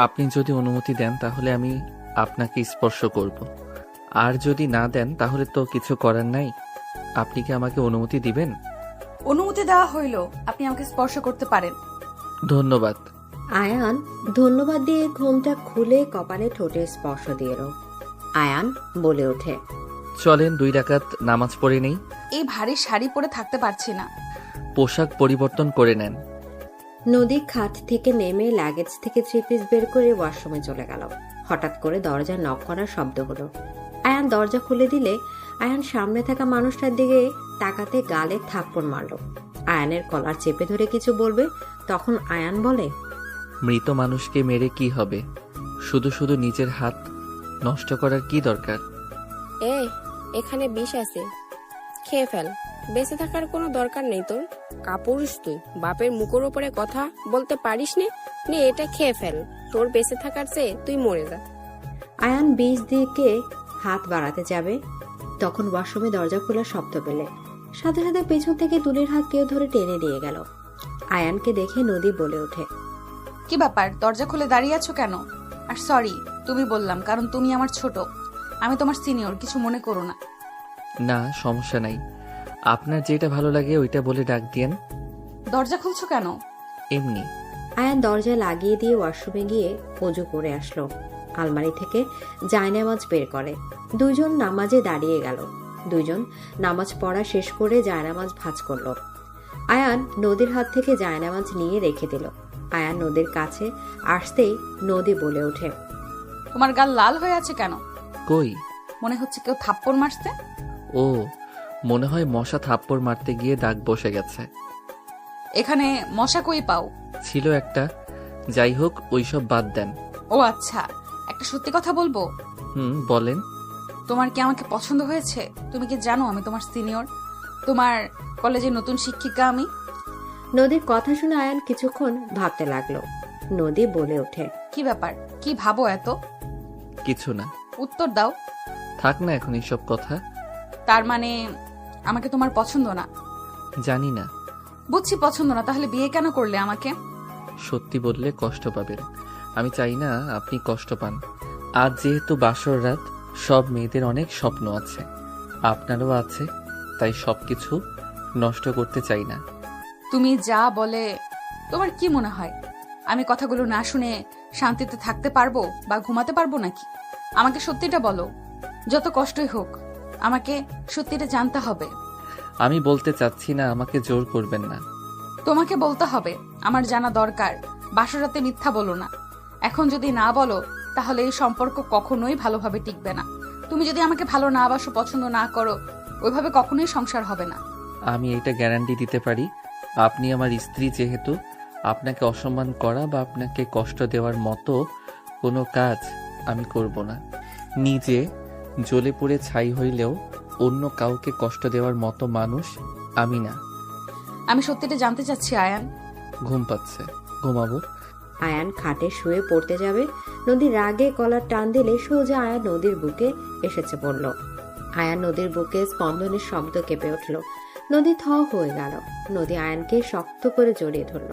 আপনি যদি অনুমতি দেন তাহলে আমি আপনাকে স্পর্শ করব, আর যদি না দেন তাহলে তো কিছু করার নাই। আপনি কি আমাকে অনুমতি দিবেন? অনুমতি দেওয়া হইল, আপনি আমাকে স্পর্শ করতে পারেন। ধন্যবাদ। আয়ান ধন্যবাদ দিয়ে ঘোমটা খুলে কপালে ঠোঁটে স্পর্শ দিল। আয়ান বলে ওঠে, চলেন 2 রাকাত নামাজ পড়ে নেই। এই ভারী শাড়ি পরে থাকতে পারছি না। পোশাক পরিবর্তন করে নেন। নদী খাট থেকে নেমে লাগেজ থেকে 3 পিস বের করে ওয়াশরুমে চলে গেল। হঠাৎ করে দরজা নক করার শব্দ হলো। আয়ান দরজা খুলে দিলে আয়ান সামনে থাকা মানুষটার দিকে তাকাতে গালে থাপ্পড় মারল। আয়ানের কলার চেপে ধরে কিছু বলবে, তখন আয়ান বলে, মৃত মানুষকে মেরে কি হবে? শুধু শুধু নিজের হাত নষ্ট করার কি দরকার? এখানে বিষ আছে, খেয়ে ফেল। বেঁচে থাকার কোনো দরকার নেই তোর। কাপুরুষ তুই, বাপের মুখের উপরে কথা বলতে পারিস নে এটা খেয়ে ফেল। তোর বেঁচে থাকার চেয়ে তুই মরে যা। আয়ান বিষ দিকে হাত বাড়াতে যাবে, তখন ওয়াশরুমে দরজা খোলার শব্দ পেলে সাথে সাথে পেছন থেকে তুলির হাত কেউ ধরে টেনে নিয়ে গেল। আয়ানকে দেখে নদী বলে ওঠে, কি ব্যাপার, দরজা খুলে দাঁড়িয়ে আছো কেন? আর সরি তুমি বললাম, কারণ তুমি আমার ছোট, আমি তোমার সিনিয়র, কিছু মনে করো না। না, সমস্যা নাই। আপনার যেটা ভালো লাগে ওইটা বলে ডাক দিয়েন। দরজা খুলছো কেন? এমনি। আয়ান দরজা লাগিয়ে দিয়ে ওয়াশরুমে গিয়ে অজু করে আসলো। আলমারি থেকে জায়নামাজ বের করে। দুইজন নামাজে দাঁড়িয়ে গেল। দুইজন নামাজ পড়া শেষ করে জায়নামাজ ভাঁজ করলো। আয়ান নদীর হাত থেকে জায়নামাজ নিয়ে রেখে দিল। আয়ান নদীর কাছে আসতেই নদী বলে ওঠে, তোমার গাল লাল হয়ে আছে কেন? কই? মনে হচ্ছে কেউ থাপ্পড় মারছে। ও, মনে হয় মশা থাপ্পড় মারতে গিয়ে দাগ বসে গেছে। এখানে মশা কই পাও? ছিল একটা। যাই হোক, ওইসব বাদ দেন। ও আচ্ছা, একটা সত্যি কথা বলবো? বলেন। তোমার কি আমাকে পছন্দ হয়েছে? তুমি কি জানো আমি তোমার সিনিয়র, তোমার কলেজের নতুন শিক্ষিকা আমি। নদীর কথা শুনে আয়ান কিছুক্ষণ ভাবতে লাগলো। নদী বলে ওঠে, কি ব্যাপার, কি ভাবো এত? কিছু না। উত্তর দাও। থাক না এখন এইসব কথা। তার মানে আমাকে তোমার পছন্দ না? জানি না। বুঝছি পছন্দ না, তাহলে বিয়ে কেন করলে আমাকে? সত্যি বললে কষ্ট পাবেন। আমি চাই না আপনি কষ্ট পান। আজ যেহেতু বাসর রাত, সব মেয়েদের অনেক স্বপ্ন আছে, আপনারও আছে, তাই সবকিছু নষ্ট করতে চাই না। তুমি যা বলে, তোমার কি মনে হয় আমি কথাগুলো না শুনে শান্তিতে থাকতে পারবো বা ঘুমাতে পারবো নাকি? আমাকে সত্যিটা বলো, যত কষ্টই হোক আমাকে সত্যিটা জানতে হবে। আমি বলতে চাচ্ছি না, আমাকে জোর করবেন না। তোমাকে বলতে হবে, আমার জানা দরকার। বাসরাতে মিথ্যা বলো না। এখন যদি না বলো তাহলে এই সম্পর্ক কখনোই ভালোভাবে টিকবে না। তুমি যদি আমাকে ভালো না বাসো, পছন্দ না করো, ওইভাবে কখনোই সংসার হবে না। আমি এটা গ্যারান্টি দিতে পারি, আপনি আমার স্ত্রী যেহেতু আপনাকে অসম্মান করা বা আপনাকে কষ্ট দেওয়ার মতো কোনো কাজ আমি করব না। নিজে জ্বলে পুড়ে ছাই হইলেও অন্য কাউকে কষ্ট দেওয়ার মতো মানুষ আমি না। আমি সত্যিটা জানতে চাচ্ছি আয়ান। ঘুম পাচ্ছে, ঘুমাবো। আয়ান খাটে শুয়ে পড়তে যাবে, নদী রাগে কলার টান দিলে সোজা আয়ান নদীর বুকে এসেছে পড়ল। আয়ান নদীর বুকে স্পন্দনের শব্দ কেঁপে উঠল। নদী থ হয়ে গেল। নদী আয়ানকে শক্ত করে জড়িয়ে ধরল।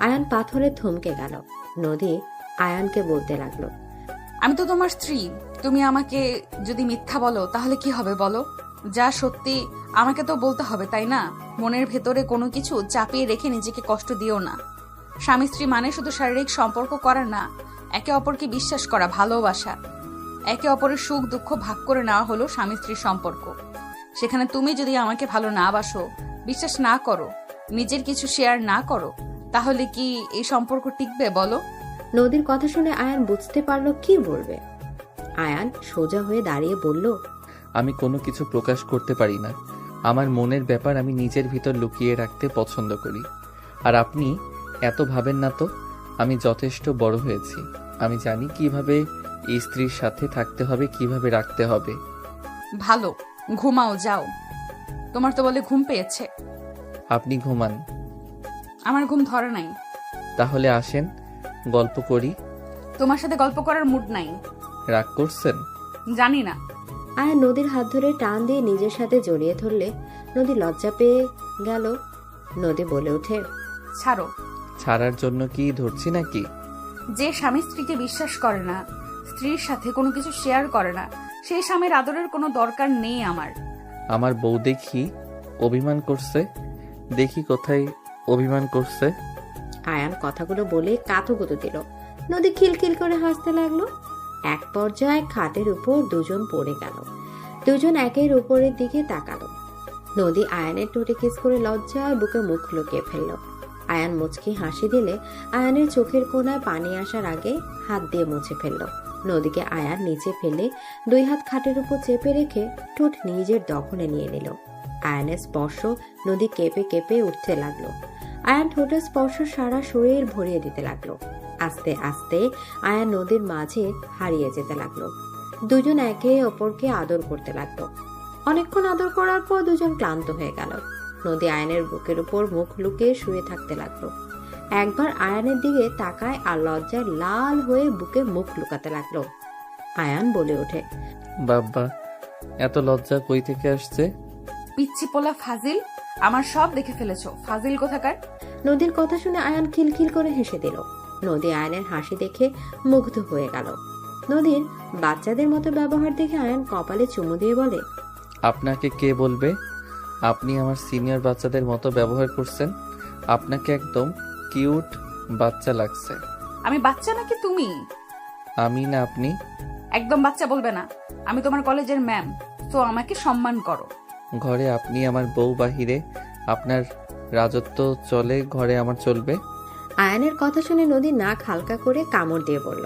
আয়ান পাথরে থমকে গেল। নদী আয়ানকে বলতে লাগলো, আমি তো তোমার স্ত্রী, তুমি আমাকে যদি মিথ্যা বলো তাহলে কি হবে বলো? যা সত্যি আমাকে তো বলতে হবে, তাই না? মনের ভেতরে কোনো কিছু চাপিয়ে রেখে নিজেকে কষ্ট দিও না। স্বামী স্ত্রী মানে শুধু শারীরিক সম্পর্ক করা না, একে অপরকে বিশ্বাস করা, ভালোবাসা, একে অপরের সুখ দুঃখ ভাগ করে নেওয়া হলো স্বামী স্ত্রীর সম্পর্ক। সেখানে তুমি যদি আমাকে ভালো না বাসো, বিশ্বাস না করো, নিজের কিছু শেয়ার না করো, তাহলে কি এই সম্পর্ক টিকবে বলো? নদীর কথা শুনে আয়ান বুঝতে পারলো কি বলবে। আয়ান সোজা হয়ে দাঁড়িয়ে বলল, আমি কোনো কিছু প্রকাশ করতে পারি না। আমার মনের ব্যাপার আমি নিজের ভিতর লুকিয়ে রাখতে পছন্দ করি। আর আপনি এত ভাবেন না তো। আমি যথেষ্ট বড় হয়েছি, আমি জানি কিভাবে স্ত্রীর সাথে থাকতে হবে, কিভাবে রাখতে হবে। ভালো, ঘুমাও যাও। তোমার তো বলে ঘুম পেয়েছে। আপনি ঘুমান। আমার ঘুম ধরে নাই। তাহলে আসেন, গল্প করি। তোমার সাথে গল্প করার মুড নাই। রাগ করছেন? জানি না। আয়ান নদীর হাত ধরে টান দিয়ে নিজের সাথে জড়িয়ে ধরলে নদী লজ্জা পেয়ে গেল। নদী বলে ওঠে, ছাড়ো। ছাড়ার জন্য কি ধরছি নাকি? যে স্বামী স্ত্রীকে বিশ্বাস করে না, স্ত্রীর সাথে কোনো কিছু শেয়ার করে না, সেই স্বামীর আদরের কোনো দরকার নেই আমার। আমার বউ দেখি অভিমান করছে, দেখি কোথায় অভিমান করছে। আয়ান কথাগুলো বলে কাতুকুতু দিল। নদী খিলখিল করে হাসতে লাগলো। এক পর্যায়ে খাটের উপর দুজন পড়ে গেল। দুজন একের উপরের দিকে তাকালো। নদী আয়ানের ঠোঁটে কিস করে লজ্জায় বুকে মুখ লুকিয়ে ফেলল। আয়ান মুচকি হাসি দিলে আয়ানের চোখের কোণায় পানি আসার আগে হাত দিয়ে মুছে ফেলল। নদীকে আয়ান নিচে ফেলে 2 হাত খাটের উপর চেপে রেখে ঠোঁট নিজের দখলে নিয়ে নিল। আয়ানের স্পর্শ নদী কেঁপে কেঁপে উঠতে লাগলো। আয়ান ঠোঁটের স্পর্শ সারা শরীর ভরিয়ে দিতে লাগলো। আস্তে আস্তে আয়ান নদীর মাঝে হারিয়ে যেতে লাগলো। দুজন একে অপরকে আদর করতে লাগলো। অনেকক্ষণ আদর করার পর দুজন ক্লান্ত হয়ে গেল। নদী আয়ানের বুকের উপর মুখ লুকিয়ে শুয়ে থাকতে লাগলো। একবার আয়ানের দিকে তাকায় আর লজ্জায় লাল হয়ে বুকে মুখ লুকাতে লাগলো। আয়ান বলে ওঠে, বাবা, এত লজ্জা কই থেকে আসছে? পিচ্ছি পোলা ফাজিল, আমার সব দেখে ফেলেছো, ফাজিল কোথাকার। নদীর কথা শুনে আয়ান খিলখিল করে হেসে দিল। নদী আয়ানের হাসি দেখে মুগ্ধ হয়ে গেল। নদীর বাচ্চাদের মতো ব্যবহার দেখে আয়ান কপালে চুমু দিয়ে বলে, আপনাকে কে বলবে আপনি আমার সিনিয়র বাচ্চাদের মতো ব্যবহার করছেন? আপনাকে একদম কিউট বাচ্চা লাগছে। আমি বাচ্চা নাকি তুমি? আমি না আপনি। একদম বাচ্চা বলবে না, আমি তোমার কলেজের ম্যাম, তো আমাকে সম্মান করো। ঘরে আপনি আমার বউ, বাহিরে আপনার রাজত্ব চলে, ঘরে আমার চলবে? আয়ানের কথা শুনে নদী নাক হালকা করে কামড় দিয়ে বলল,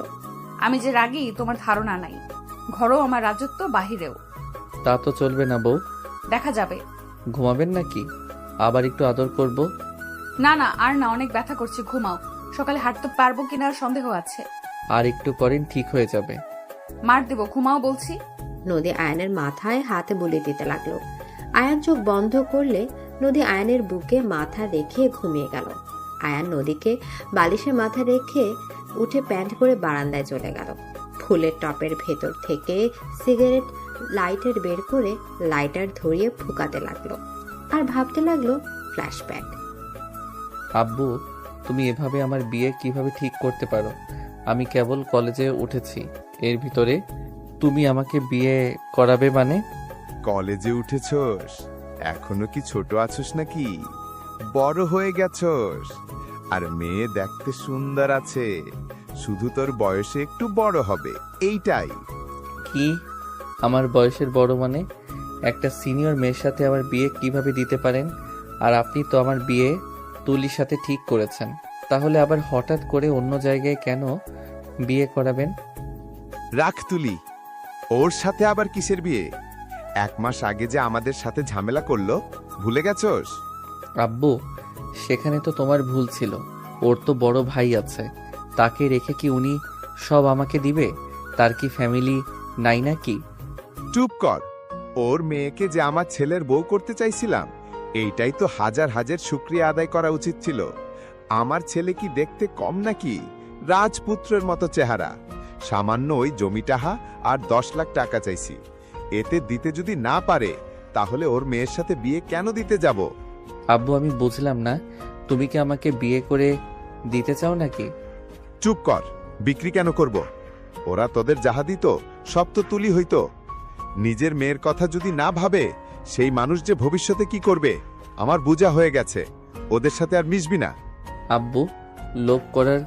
আমি যে রাগী তোমার ধারণা নাই, ঘরেও আমার রাজত্ব, বাহিরেও। তা তো চলবে না বউ। দেখা যাবে। ঘুমাবেন নাকি? আবার একটু আদর করব? না না, আর না, অনেক ব্যথা করছে, ঘুমাও। সকালে হাঁটতে পারবো কিনা সন্দেহ আছে। আর একটু করেন, ঠিক হয়ে যাবে। মার দেবো, ঘুমাও বলছি। নদী আয়ানের মাথায় হাতে বুলিয়ে দিতে লাগলো। আয়ান চোখ বন্ধ করলে নদী আয়ানের বুকে মাথা রেখে ঘুমিয়ে গেল। আয়ান নদীকে বালিশে মাথা রেখে উঠে প্যান্ট পরে বারান্দায় চলে গেল। ফুলের টপের ভেতর থেকে সিগারেট লাইটার বের করে লাইটার ধরিয়ে ফুকাতে লাগলো আর ভাবতে লাগলো ফ্ল্যাশব্যাক। আব্বু, তুমি এভাবে আমার বিয়ে কিভাবে ঠিক করতে পারো? আমি কেবল কলেজে উঠেছি, এর ভিতরে তুমি আমাকে বিয়ে করাবে মানে? কলেজে উঠেছস, এখনো কি ছোট আছস নাকি? বড় হয়ে গেছস, আর মেয়ে দেখতে সুন্দর আছে, শুধু তোর বয়সে একটু বড় হবে, এইটাই। কি আমার বয়সের বড় মানে? একটা সিনিয়র মেয়ের সাথে আমার বিয়ে কিভাবে দিতে পারেন? আর আপনি তো আমার বিয়ে তুলির সাথে ঠিক করেছেন, তাহলে আবার হঠাৎ করে অন্য জায়গায় কেন বিয়ে করাবেন? রাখ তুলি, ওর সাথে আবার কিসের বিয়ে? 1 মাস আগে যে আমাদের সাথে ঝামেলা করলো, ভুলে গেছস? আব্বু, সেখানে তো তোমার ভুল ছিল। ওর তো বড় ভাই আছে, তাকে রেখে কি উনি সব আমাকে দিবে? তার কি ফ্যামিলি নাই নাকি? চুপ কর। ওর মেয়েকে যে আমার ছেলের বউ করতে চাইছিলাম, এইটাই তো হাজার হাজার শুকরিয়া আদায় করা উচিত ছিল। আমার ছেলে কি দেখতে কম নাকি? রাজপুত্রের মতো চেহারা। সামান্য ওই জমিটাহা আর 10 লাখ টাকা চাইছি, এতে দিতে যদি না পারে, তাহলে ওর মেয়ের সাথে বিয়ে কেন দিতে যাব? আব্বু, আমি বুঝলাম না, তুমি কি আমাকে বিয়ে করে দিতে চাও নাকি? চুপ কর। বিক্রি কেন করব? ওরা তোদের যাহা দিত সব তো তুলি হইতো। নিজের মেয়ের কথা যদি না ভাবে, সেই মানুষ যে ভবিষ্যতে কি করবে আমার বোঝা হয়ে গেছে। ওদের সাথে আর মিশবি না। আব্বু, লোভ করার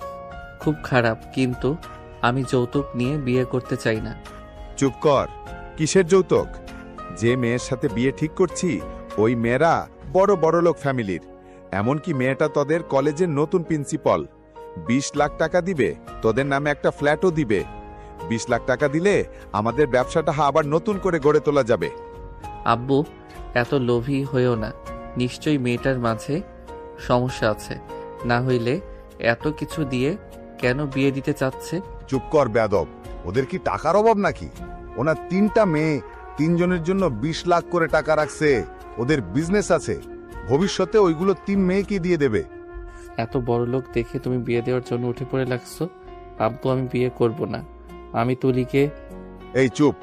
খুব খারাপ, কিন্তু আমি যৌতুক নিয়ে বিয়ে করতে চাই না। চুপ কর। কিসের যৌতুক? যে মেয়ের সাথে বিয়ে ঠিক করছি, ওই মেয়েরা বড় বড় লোক ফ্যামিলির। এমনকি মেয়েটা তোদের কলেজের নতুন প্রিন্সিপাল। 20 লাখ টাকা দিবে, তোদের নামে একটা ফ্ল্যাটও দিবে। 20 লাখ টাকা দিলে আমাদের ব্যবসাটা আবার নতুন করে গড়ে তোলা যাবে। আব্বু, এত লোভী হয়েও না, নিশ্চয়ই মেয়েটার মাঝে সমস্যা আছে, না হইলে এত কিছু দিয়ে কেন বিয়ে দিতে চাচ্ছে? চুপ কর বেয়াদব। ওদের কি টাকার অভাব নাকি? ওনার 3টা মেয়ে, 3 জনের জন্য 20 লাখ করে টাকা রাখছে। ওদের বিজনেস আছে, ভবিষ্যতে ওইগুলো 3 মেয়েকে দিয়ে দেবে। এত বড় লোক দেখে তুমি বিয়ে দেওয়ার জন্য উঠে পড়ে লাগছো? আব্বু, আমি বিয়ে করব না। আমি তুলিকে। এই চুপ,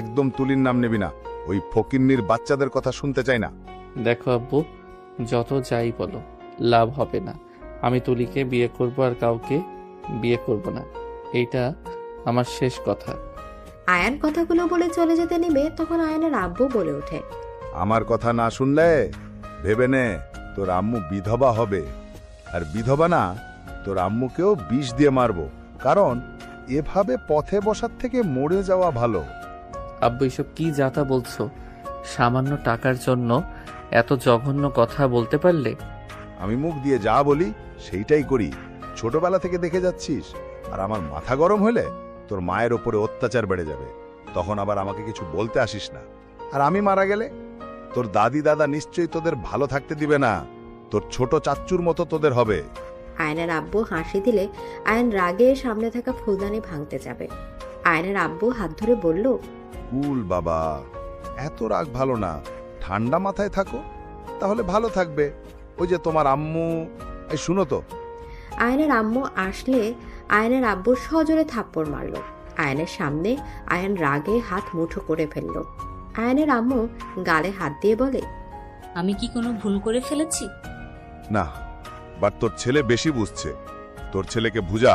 একদম তুলির নাম নেবি না। ওই ফকিন্নির বাচ্চাদের কথা শুনতে চাই না। দেখো আব্বু, যত যাই বলো লাভ হবে না। আমি তুলিকে বিয়ে করব আর কাউকে বিয়ে করব না। এইটা আমার শেষ কথা। আয়ান কথাগুলো বলে চলে যেতে নিবে তখন আয়ানের আব্বু বলে ওঠে, আমার কথা না শুনলে ভেবে নে তোর আম্মু বিধবা হবে। আর বিধবা না, তোর আম্মুকেও বিষ দিয়ে মারবো, কারণ এভাবে পথে বসার থেকে মরে যাওয়া ভালো। আব্বু এসব কি যাতা বলছো? সামান্য টাকার জন্য এত জঘন্য কথা বলতে পারলে? আমি মুখ দিয়ে যা বলি সেইটাই করি, ছোটবেলা থেকে দেখে যাচ্ছিস। আর আমার মাথা গরম হলে তোর মায়ের ওপরে অত্যাচার বেড়ে যাবে, তখন আবার আমাকে কিছু বলতে আসিস না। আর আমি মারা গেলে তোর দাদি দাদা নিশ্চয়ই তোদের ভালো থাকতে দিবে না, তোর ছোট চাচ্চুর মতো তোদের হবে। আয়নের আব্বু হাসি দিলে আয়ন রাগে সামনে থাকা ফুলদানি ভাঙতে যাবে। আয়নের আব্বু হাত ধরে বলল, কুল বাবা, এত রাগ ভালো না, ঠান্ডা মাথায় থাকো, তাহলে ভালো থাকবে। ওই যে তোমার আম্মু, এই শুনো তো। আয়নের আম্মু আসলে আয়নের আব্বু সজোরে থাপ্পড় মারল। আয়নের সামনে আয়ন রাগে হাত মুঠো করে ফেলল। আয়নের আম্মু গালে হাত দিয়ে বলে, আমি কি কোনো ভুল করে ফেলেছি? না, বাট তোর ছেলে বেশি বুঝছে। তোর ছেলেকে বুঝা,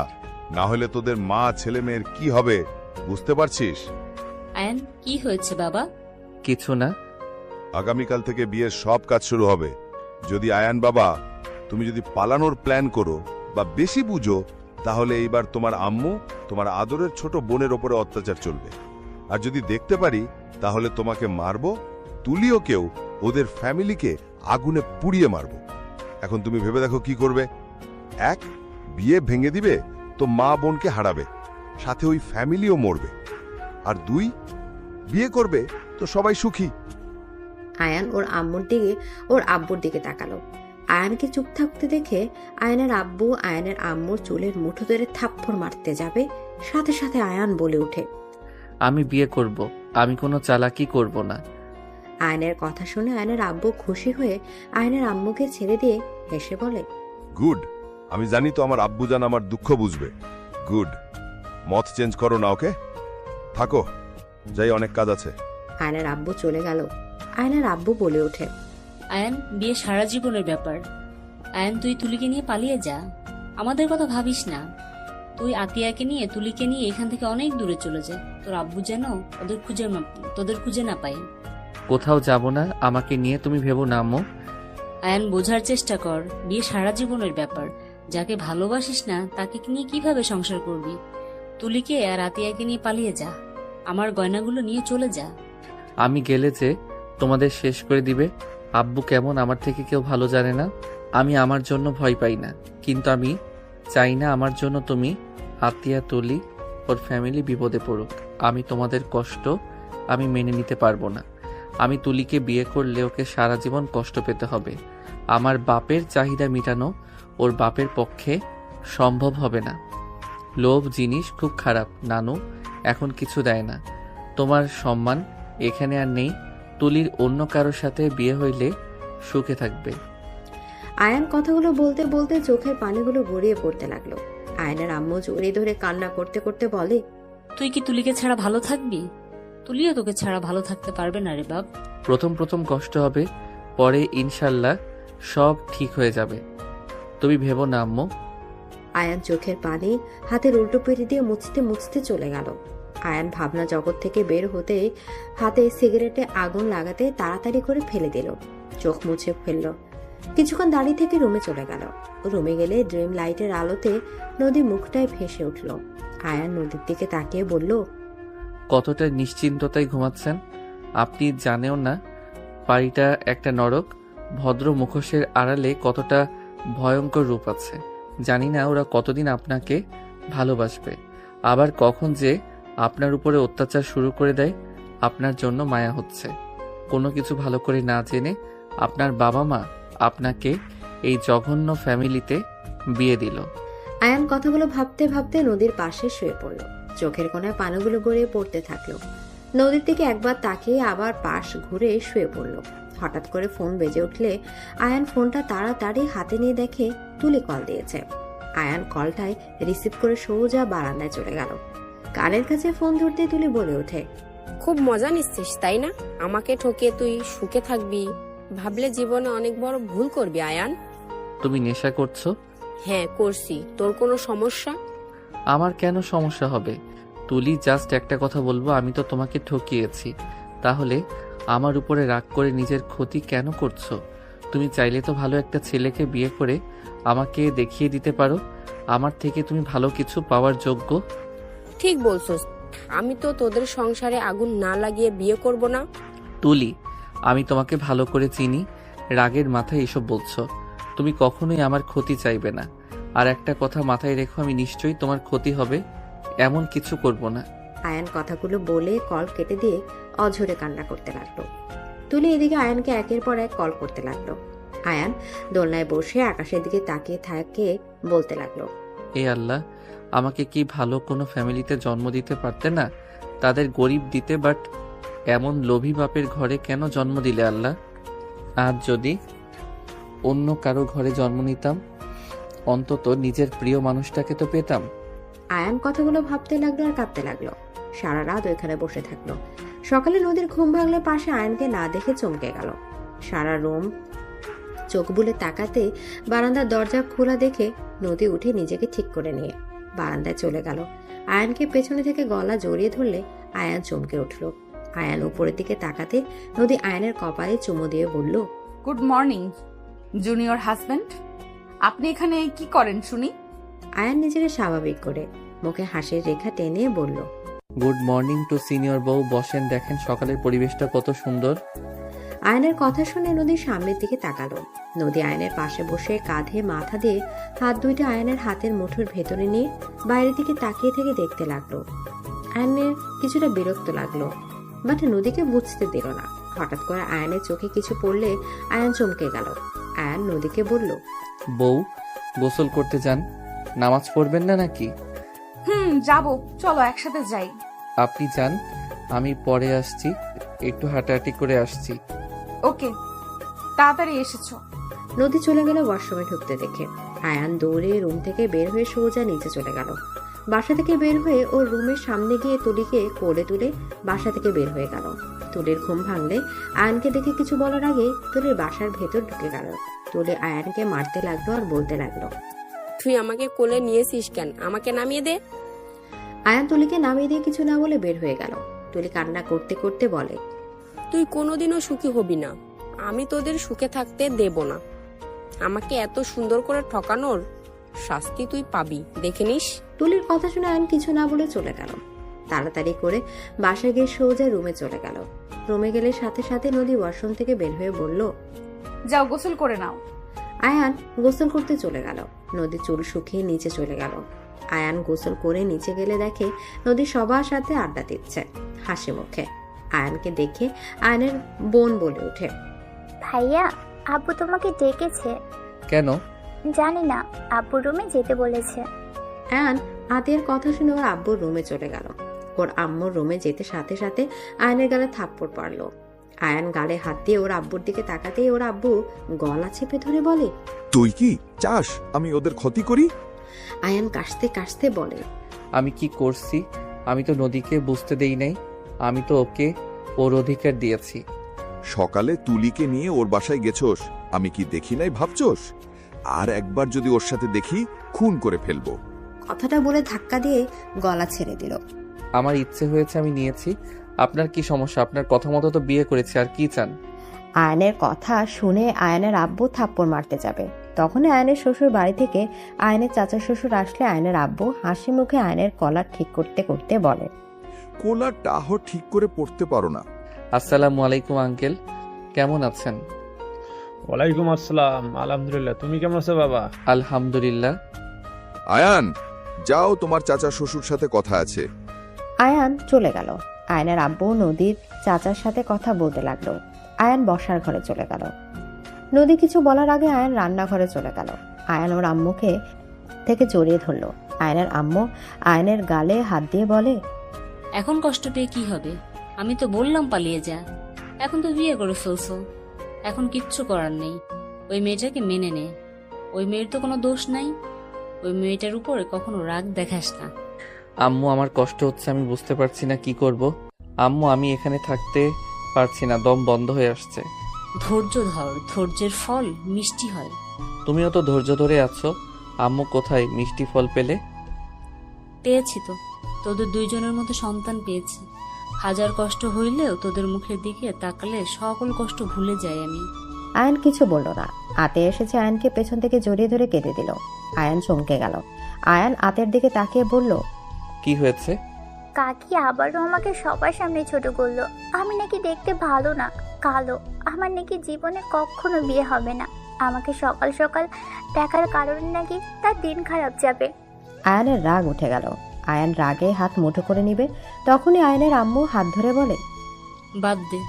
না হলে তোদের মা ছেলে মেয়ের কি হবে বুঝতে পারছিস? আয়ান, কি হয়েছে বাবা? কিছু না। আগামীকাল থেকে বিয়ের সব কাজ শুরু হবে। যদি আয়ান বাবা তুমি যদি পালানোর প্ল্যান করো বা বেশি বুঝো, তাহলে এইবার তোমার আম্মু তোমার আদরের ছোট বোনের ওপরে অত্যাচার চলবে। আর যদি দেখতে পারি তাহলে তোমাকে মারবো, তুলিও কেউ ওদের ফ্যামিলিকে আগুনে পুড়িয়ে মারবো। এখন তুমি ভেবে দেখো কি করবে। এক, বিয়ে ভেঙে দিবে তো মা বোনকে হারাবে, সাথে ওই ফ্যামিলিও মরবে। আর দুই, বিয়ে করবে তো সবাই সুখী। আয়ান ওর আম্মুর দিকে ওর আব্বুর দিকে তাকালো। আয়ানকে চুপ থাকতে দেখে আয়নের আব্বু আয়নের আম্মুর চুলের মুঠো ধরে থাপ্পড় মারতে যাবে, সাথে সাথে আয়ান বলে ওঠে, আমি বিয়ে করব, আমি কোনো চালাকি করব না। আয়নের কথা শুনে আয়নের আব্বু খুশি হয়ে আয়নের আম্মুকে ছেড়ে দিয়ে হেসে বলে, গুড, আমি জানি তো আমার আব্বুজান আমার দুঃখ বুঝবে। গুড, মত চেঞ্জ করো না, ওকে? থাকো, যাই, অনেক কাজ আছে। আয়নের আব্বু চলে গেল। আয়নের আব্বু বলে ওঠে, আয়ান, বিয়ে সারা জীবনের ব্যাপার। আয়ান, তুই তুলিকে নিয়ে পালিয়ে যা, আমাদের কথা ভাবিস না। তুই আতিয়াকে নিয়ে তুলিকে নিয়ে এখান থেকে অনেক দূরে চলে যা, তোর আব্বু যেন তোদের খুঁজে না পায়। কোথাও যাব না, আমাকে নিয়ে তুমি ভেবো না আম্মু। আয়ান, বোঝার চেষ্টা কর, বিয়ে সারা জীবনের ব্যাপার। যাকে ভালোবাসিস না তাকে নিয়ে কিভাবে সংসার করবি? তুলিকে আর আতিয়াকে নিয়ে পালিয়ে যা, আমার গয়নাগুলো নিয়ে চলে যা। আমি গেলে যে তোমাদের শেষ করে দিবে। আব্বু কেমন আমার থেকে কেউ ভালো জানে না। আমি আমার জন্য ভয় পাই না, কিন্তু আমি চাই না আমার জন্য তুমি, আতিয়া, তুলি, ওর ফ্যামিলি বিপদে পড়ুক। আমি তোমাদের কষ্ট আমি মেনে নিতে পারবো না। আমি তুলিকে বিয়ে করলে ওকে সারা জীবন কষ্ট পেতে হবে। আমার বাপের চাহিদা মেটানো ওর বাপের পক্ষে সম্ভব হবে না। লোভ জিনিস খুব খারাপ নানু, এখন কিছু দেয় না। তোমার সম্মান এখানে আর নেই। তুলির অন্য কারোর সাথে বিয়ে হইলে সুখে থাকবে। আয়ান কথাগুলো বলতে বলতে চোখের পানিগুলো গড়িয়ে পড়তে লাগলো। আয়নের আম্মু জড়িয়ে ধরে কান্না করতে করতে বলে, তুই কি তুলিকে ছাড়া ভালো থাকবি? তুলিও তোকে ছাড়া ভালো থাকতে পারবে না রে বাপ। প্রথম প্রথম কষ্ট হবে, পরে ইনশাল্লাহ সব ঠিক হয়ে যাবে। তুমি ভেবো না আম্মু। আয়ান চোখের পানি হাতের উল্টো পেটে দিয়ে মুছতে মুছতে চলে গেল। আয়ান ভাবনা জগৎ থেকে বের হতে হাতে সিগারেটে আগুন লাগাতে তাড়াতাড়ি করে ফেলে দিল, চোখ মুছে ফেলল। কিছুক্ষণ দাঁড়িয়ে থেকে রুমে চলে গেল। রুমে গেলে ড্রিম লাইটের আলোতে নদী মুখটায় ভেসে উঠল। আয়ান নদীর দিকে তাকিয়ে বলল, কতটা নিশ্চিন্ততায় ঘুমাচ্ছেন আপনি জানেও না বাড়িটা একটা নরক। ভদ্র মুখোশের আড়ালে কতটা ভয়ঙ্কর রূপ আছে। জানি না ওরা কতদিন আপনাকে ভালোবাসবে, আবার কখন যে আপনার উপরে অত্যাচার শুরু করে দেয়। আপনার জন্য মায়া হচ্ছে। কোনো কিছু ভালো করে না জেনে আপনার বাবা মা আপনাকে এই জঘন্য ফ্যামিলিতে বিয়ে দিল। আয়ান কথাগুলো ভাবতে ভাবতে নদীর পাশে শুয়ে পড়ল। চোখের কোণায় পানিগুলো গড়িয়ে পড়তে থাকলো। নদীর দিকে একবার তাকিয়ে আবার পাশ ঘুরে শুয়ে পড়ল। হঠাৎ করে ফোন বেজে উঠলে আয়ান ফোনটা তাড়াতাড়ি হাতে নিয়ে দেখে তুলি কল দিয়েছে। আয়ান কলটায় রিসিভ করে সোজা বারান্দায় চলে গেল। কানের কাছে ফোন ধরতে তুলি বলে ওঠে, খুব মজা নিচ্ছিস তাই না? আমাকে ঠকিয়ে তুই সুখে থাকবি, ভাবলে জীবনে অনেক বড় ভুল করবি আয়ান। তুমি নেশা করছো? হ্যাঁ করছি, তোর কোনো সমস্যা? আমার কেন সমস্যা হবে? তুলি, জাস্ট একটা কথা বলবো, আমি তো তোমাকে ঠকিয়েছি। তাহলে আমার উপরে রাগ করে নিজের ক্ষতি কেন করছো? তুমি চাইলে তো ভালো একটা ছেলেকে বিয়ে করে আমাকে দেখিয়ে দিতে পারো আমার থেকে তুমি ভালো কিছু পাওয়ার যোগ্য। ঠিক বলছস, আমি তো তোদের সংসারে আগুন না লাগিয়ে বিয়ে করব না। তুলি, আমি তোমাকে ভালো করে চিনি, রাগের মাথায় এসব বলছো। তুমি কখনোই আমার ক্ষতি চাইবে না। আর একটা কথা মাথায় রেখো, আমি নিশ্চয়ই তোমার ক্ষতি হবে এমন কিছু করব না। আয়ান কথাগুলো বলে কল কেটে দিয়ে অঝরে কান্না করতে লাগলো। তুলি এদিকে আয়ানকে একের পর এক কল করতে লাগলো। আয়ান দোলনায় বসে আকাশের দিকে তাকিয়ে থাকে, বলতে লাগলো, এ আল্লাহ, আমাকে কি ভালো কোনো ফ্যামিলিতে জন্ম দিতে পারতে না? তাদের গরিব দিতে, বাট এমন লোভী বাপের ঘরে কেন জন্ম দিলে আল্লাহ? আজ যদি অন্য কারো ঘরে জন্ম নিতাম, অন্তত নিজের প্রিয় মানুষটাকে তো পেতাম। আয়ান কথাগুলো ভাবতে লাগলো আর কাঁদতে লাগলো। সারা রাত ওইখানে বসে থাকলো। সকালে নদীর ঘুম ভাঙলে পাশে আয়ানকে না দেখে চমকে গেল। সারা রুম চোখ বুলে তাকাতে বারান্দার দরজা খোলা দেখে নদী উঠে নিজেকে ঠিক করে নিয়ে বারান্দায় চলে গেল। আয়ানকে পেছনে থেকে গলা জড়িয়ে ধরলে আয়ান চমকে উঠল। আয়ান উপরের দিকে তাকাতে নদী আয়ানের কপালে চুমু দিয়ে বলল, গুড মর্নিং জুনিয়র হাজব্যান্ড। আপনি এখানে কি করেন শুনি? আয়ান নিজেকে স্বাভাবিক করে মুখে হাসির রেখা টেনে বলল, গুড মর্নিং টু সিনিয়র বউ। বসেন, দেখেন সকালের পরিবেশটা কত সুন্দর। আয়নের কথা শুনে নদী সামনের দিকে তাকালো। নদী আয়নের পাশে বসে কাঁধে মাথা দিয়ে হাত দুইটা আয়নের হাতের মুঠোর ভেতরে নিয়ে বাইরের দিকে তাকিয়ে থেকে দেখতে লাগলো। আয়নের কিছুটা বিরক্ত লাগলো, বাট নদীকে বুঝতে দিল না। হঠাৎ করে আয়নের চোখে কিছু পড়লে আয়ন চমকে গেল। আয়ন নদীকে বলল, বউ, গোসল করতে যান, নামাজ পড়বেন না নাকি? যাবো, চলো একসাথে যাই। আপনি যান, আমি পরে আসছি, একটু হাঁটাহাঁটি করে আসছি। ওকে, তাড়াতাড়ি এসেছো। নদী চলে গেল ওয়াশরুমে ঢুকতে দেখে। আয়ান দৌড়ে রুম থেকে বের হয়ে সোজা নিচে চলে গেল। বাসা থেকে বের হয়ে ওর রুমের সামনে গিয়ে তুলিকে কোলে তুলে বাসা থেকে বের হয়ে গেল। তুলির ঘুম ভাঙলে আয়ানকে দেখে কিছু বলার আগে তুলির বাসার ভেতর ঢুকে গেল। তুলি আয়ানকে মারতে লাগলো আর বলতে লাগলো, তুই আমাকে কোলে নিয়েছিস কেন? আমাকে নামিয়ে দে। আয়ান তুলিকে নামিয়ে দিয়ে কিছু না বলে বের হয়ে গেল। তুলি কান্না করতে করতে বলে, তুই কোনোদিনও সুখী হবি না, আমি তোদের সুখে থাকতে দেব না। আমাকে এত সুন্দর করে ঠকানোর শাস্তি তুই পাবি, দেখে নিস। তুলির কথা শুনে আয়ন কিছু না বলে চলে গেল। তাড়াতাড়ি করে বাসায় গিয়ে সোজা রুমে চলে গেল। রুমে গেলে সাথে সাথে নদী ওয়াশরুম থেকে বের হয়ে বলল, যাও গোসল করে নাও। আয়ান গোসল করতে চলে গেল। নদী চুল শুকিয়ে নিচে চলে গেল। আয়ান গোসল করে নিচে গেলে দেখে নদী সবার সাথে আড্ডা দিচ্ছে হাসি মুখে। আয়ানকে দেখে আয়নের বোন বলে ওঠে, ভাইয়া, আব্বু তোমাকে ডেকেছে। কেন? জানি না, আব্বু রুমে যেতে বলেছে। আয়ান আতিয়ার কথা শুনে ওর আব্বুর রুমে চলে গেল। ওর আম্মুর রুমে যেতে সাথে সাথে আয়নের গালে থাপ্পড় পড়লো। আয়ান গালে হাত দিয়ে ওর আব্বুর দিকে তাকাতেই ওর আব্বু গলা চেপে ধরে বলে, তুই কি চাস আমি ওদের ক্ষতি করি? আয়ান কাশতে কাশতে বলে, আমি কি করছি? আমি তো নদীকে বুঝতে দেই নাই, আমি তো ওকে ওর অধিকার দিয়েছি। সকালে তুলিকে নিয়ে ওর বাসায় গেছোস, আমি কি দেখি নাই ভাবছোস? আর একবার যদি ওর সাথে দেখি খুন করে ফেলবো। কথাটা বলে ধাক্কা দিয়ে গলা ছেড়ে দিল। আমার ইচ্ছে হয়েছে, আমি নিয়েছি। আপনার কি সমস্যা? আপনার কথা মতো তো বিয়ে করেছি, আর কি চান? আয়নের কথা শুনে আয়নের আব্বু থাপ্পড় মারতে যাবে। তখনই আয়নের শ্বশুর বাড়ি থেকে আয়নের চাচা শ্বশুর আসলে আয়নের আব্বু হাসি মুখে আয়নের কলার ঠিক করতে করতে বলে, কোলার টাহ ঠিক করে পড়তে পারো না। আসসালামু আলাইকুম আঙ্কেল, কেমন আছেন? ওয়ালাইকুম আসসালাম, আলহামদুলিল্লাহ। তুমি কেমন আছো বাবা? আলহামদুলিল্লাহ। আয়ান, যাও, তোমার চাচা শ্বশুর সাথে কথা আছে। আয়ান চলে গেল। আয়নের আব্বু নদীর চাচার সাথে কথা বলতে লাগলো। আয়ান বসার ঘরে চলে গেল। নদী কিছু বলার আগে আয়ান রান্নাঘরে চলে গেল। আয়ান ওর আম্মুকে থেকে জড়িয়ে ধরলো। আয়নের আম্মু আয়নের গালে হাত দিয়ে বলে, এখন কষ্ট পেয়ে কি হবে? আমি তো বললাম পালিয়ে যা, এখন তো বিয়ে করে ফেলছো। এখন কিচ্ছু করার নেই, ওই মেয়েটাকে মেনে নে। ওই মেয়ের তো কোনো দোষ নাই, ওই মেয়েটার উপরে কখনো রাগ দেখাস না। আম্মু, আমার কষ্ট হচ্ছে, আমি বুঝতে পারছি না কি করব। আম্মু, আমি এখানে থাকতে পারছি না, দম বন্ধ হয়ে আসছে। ধৈর্য ধর, ধৈর্যের ফল মিষ্টি হয়। তুমিও তো ধৈর্য ধরে আছো। আম্মু কোথায় মিষ্টি ফল পেলে? পেয়েছি তো, তোদের দুইজনের মধ্যে সন্তান পেয়েছি। হাজার কষ্ট হইলেও তোদের মুখের দিকে তাকালে সকল কষ্ট ভুলে যাই আমি। আয়ান কিছু বলল না। আতে এসেছে আয়ানকে পেছন থেকে জড়িয়ে ধরে কেঁদে দিল। আয়ান চমকে গেল। আয়ান আতের দিকে তাকিয়ে বলল, কি হয়েছে? কাকি আবারও আমাকে সবার সামনে ছোট করলো। আমি নাকি দেখতে ভালো না, কালো। আমার নাকি জীবনে কখনো বিয়ে হবে না। আমাকে সকাল সকাল দেখার কারণে নাকি তার দিন খারাপ যাবে। আয়ানের রাগ উঠে গেল। আয়ান রাগে হাত মুঠো করে নিবে, তখনই আয়ানের আম্মু হাত ধরে বলে, বাদ দে,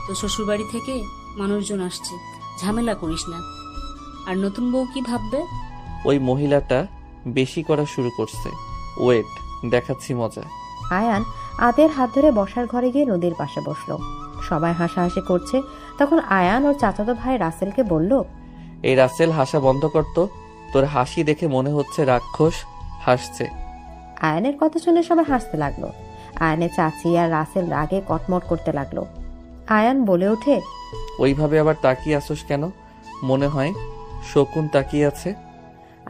তো শ্বশুরবাড়ি থেকে মানুষজন আসছে, ঝামেলা করিস না। আর নতুন বউ কি ভাববে? ওই মহিলাটা বেশি করা শুরু করছে। ওয়েট, দেখাচ্ছি মজা। আয়ান আতের হাত ধরে বসার ঘরে গিয়ে নদীর পাশে বসলো। সবাই হাসাহাসি করছে। তখন আয়ান ওর চাচাতো ভাই রাসেলকে বলল, এই রাসেল, হাসা বন্ধ করতো। তোর হাসি দেখে মনে হচ্ছে রাক্ষস হাসছে। আয়ানের কথা শুনে সবাই হাসতে লাগলো। আয়ানের চাচি আর রাসেল রাগে কটমট করতে লাগলো। আয়ান বলে ওঠে, ওইভাবে আবার তাকিয়ে আসোস কেন? মনে হয় শকুন তাকিয়ে আছে।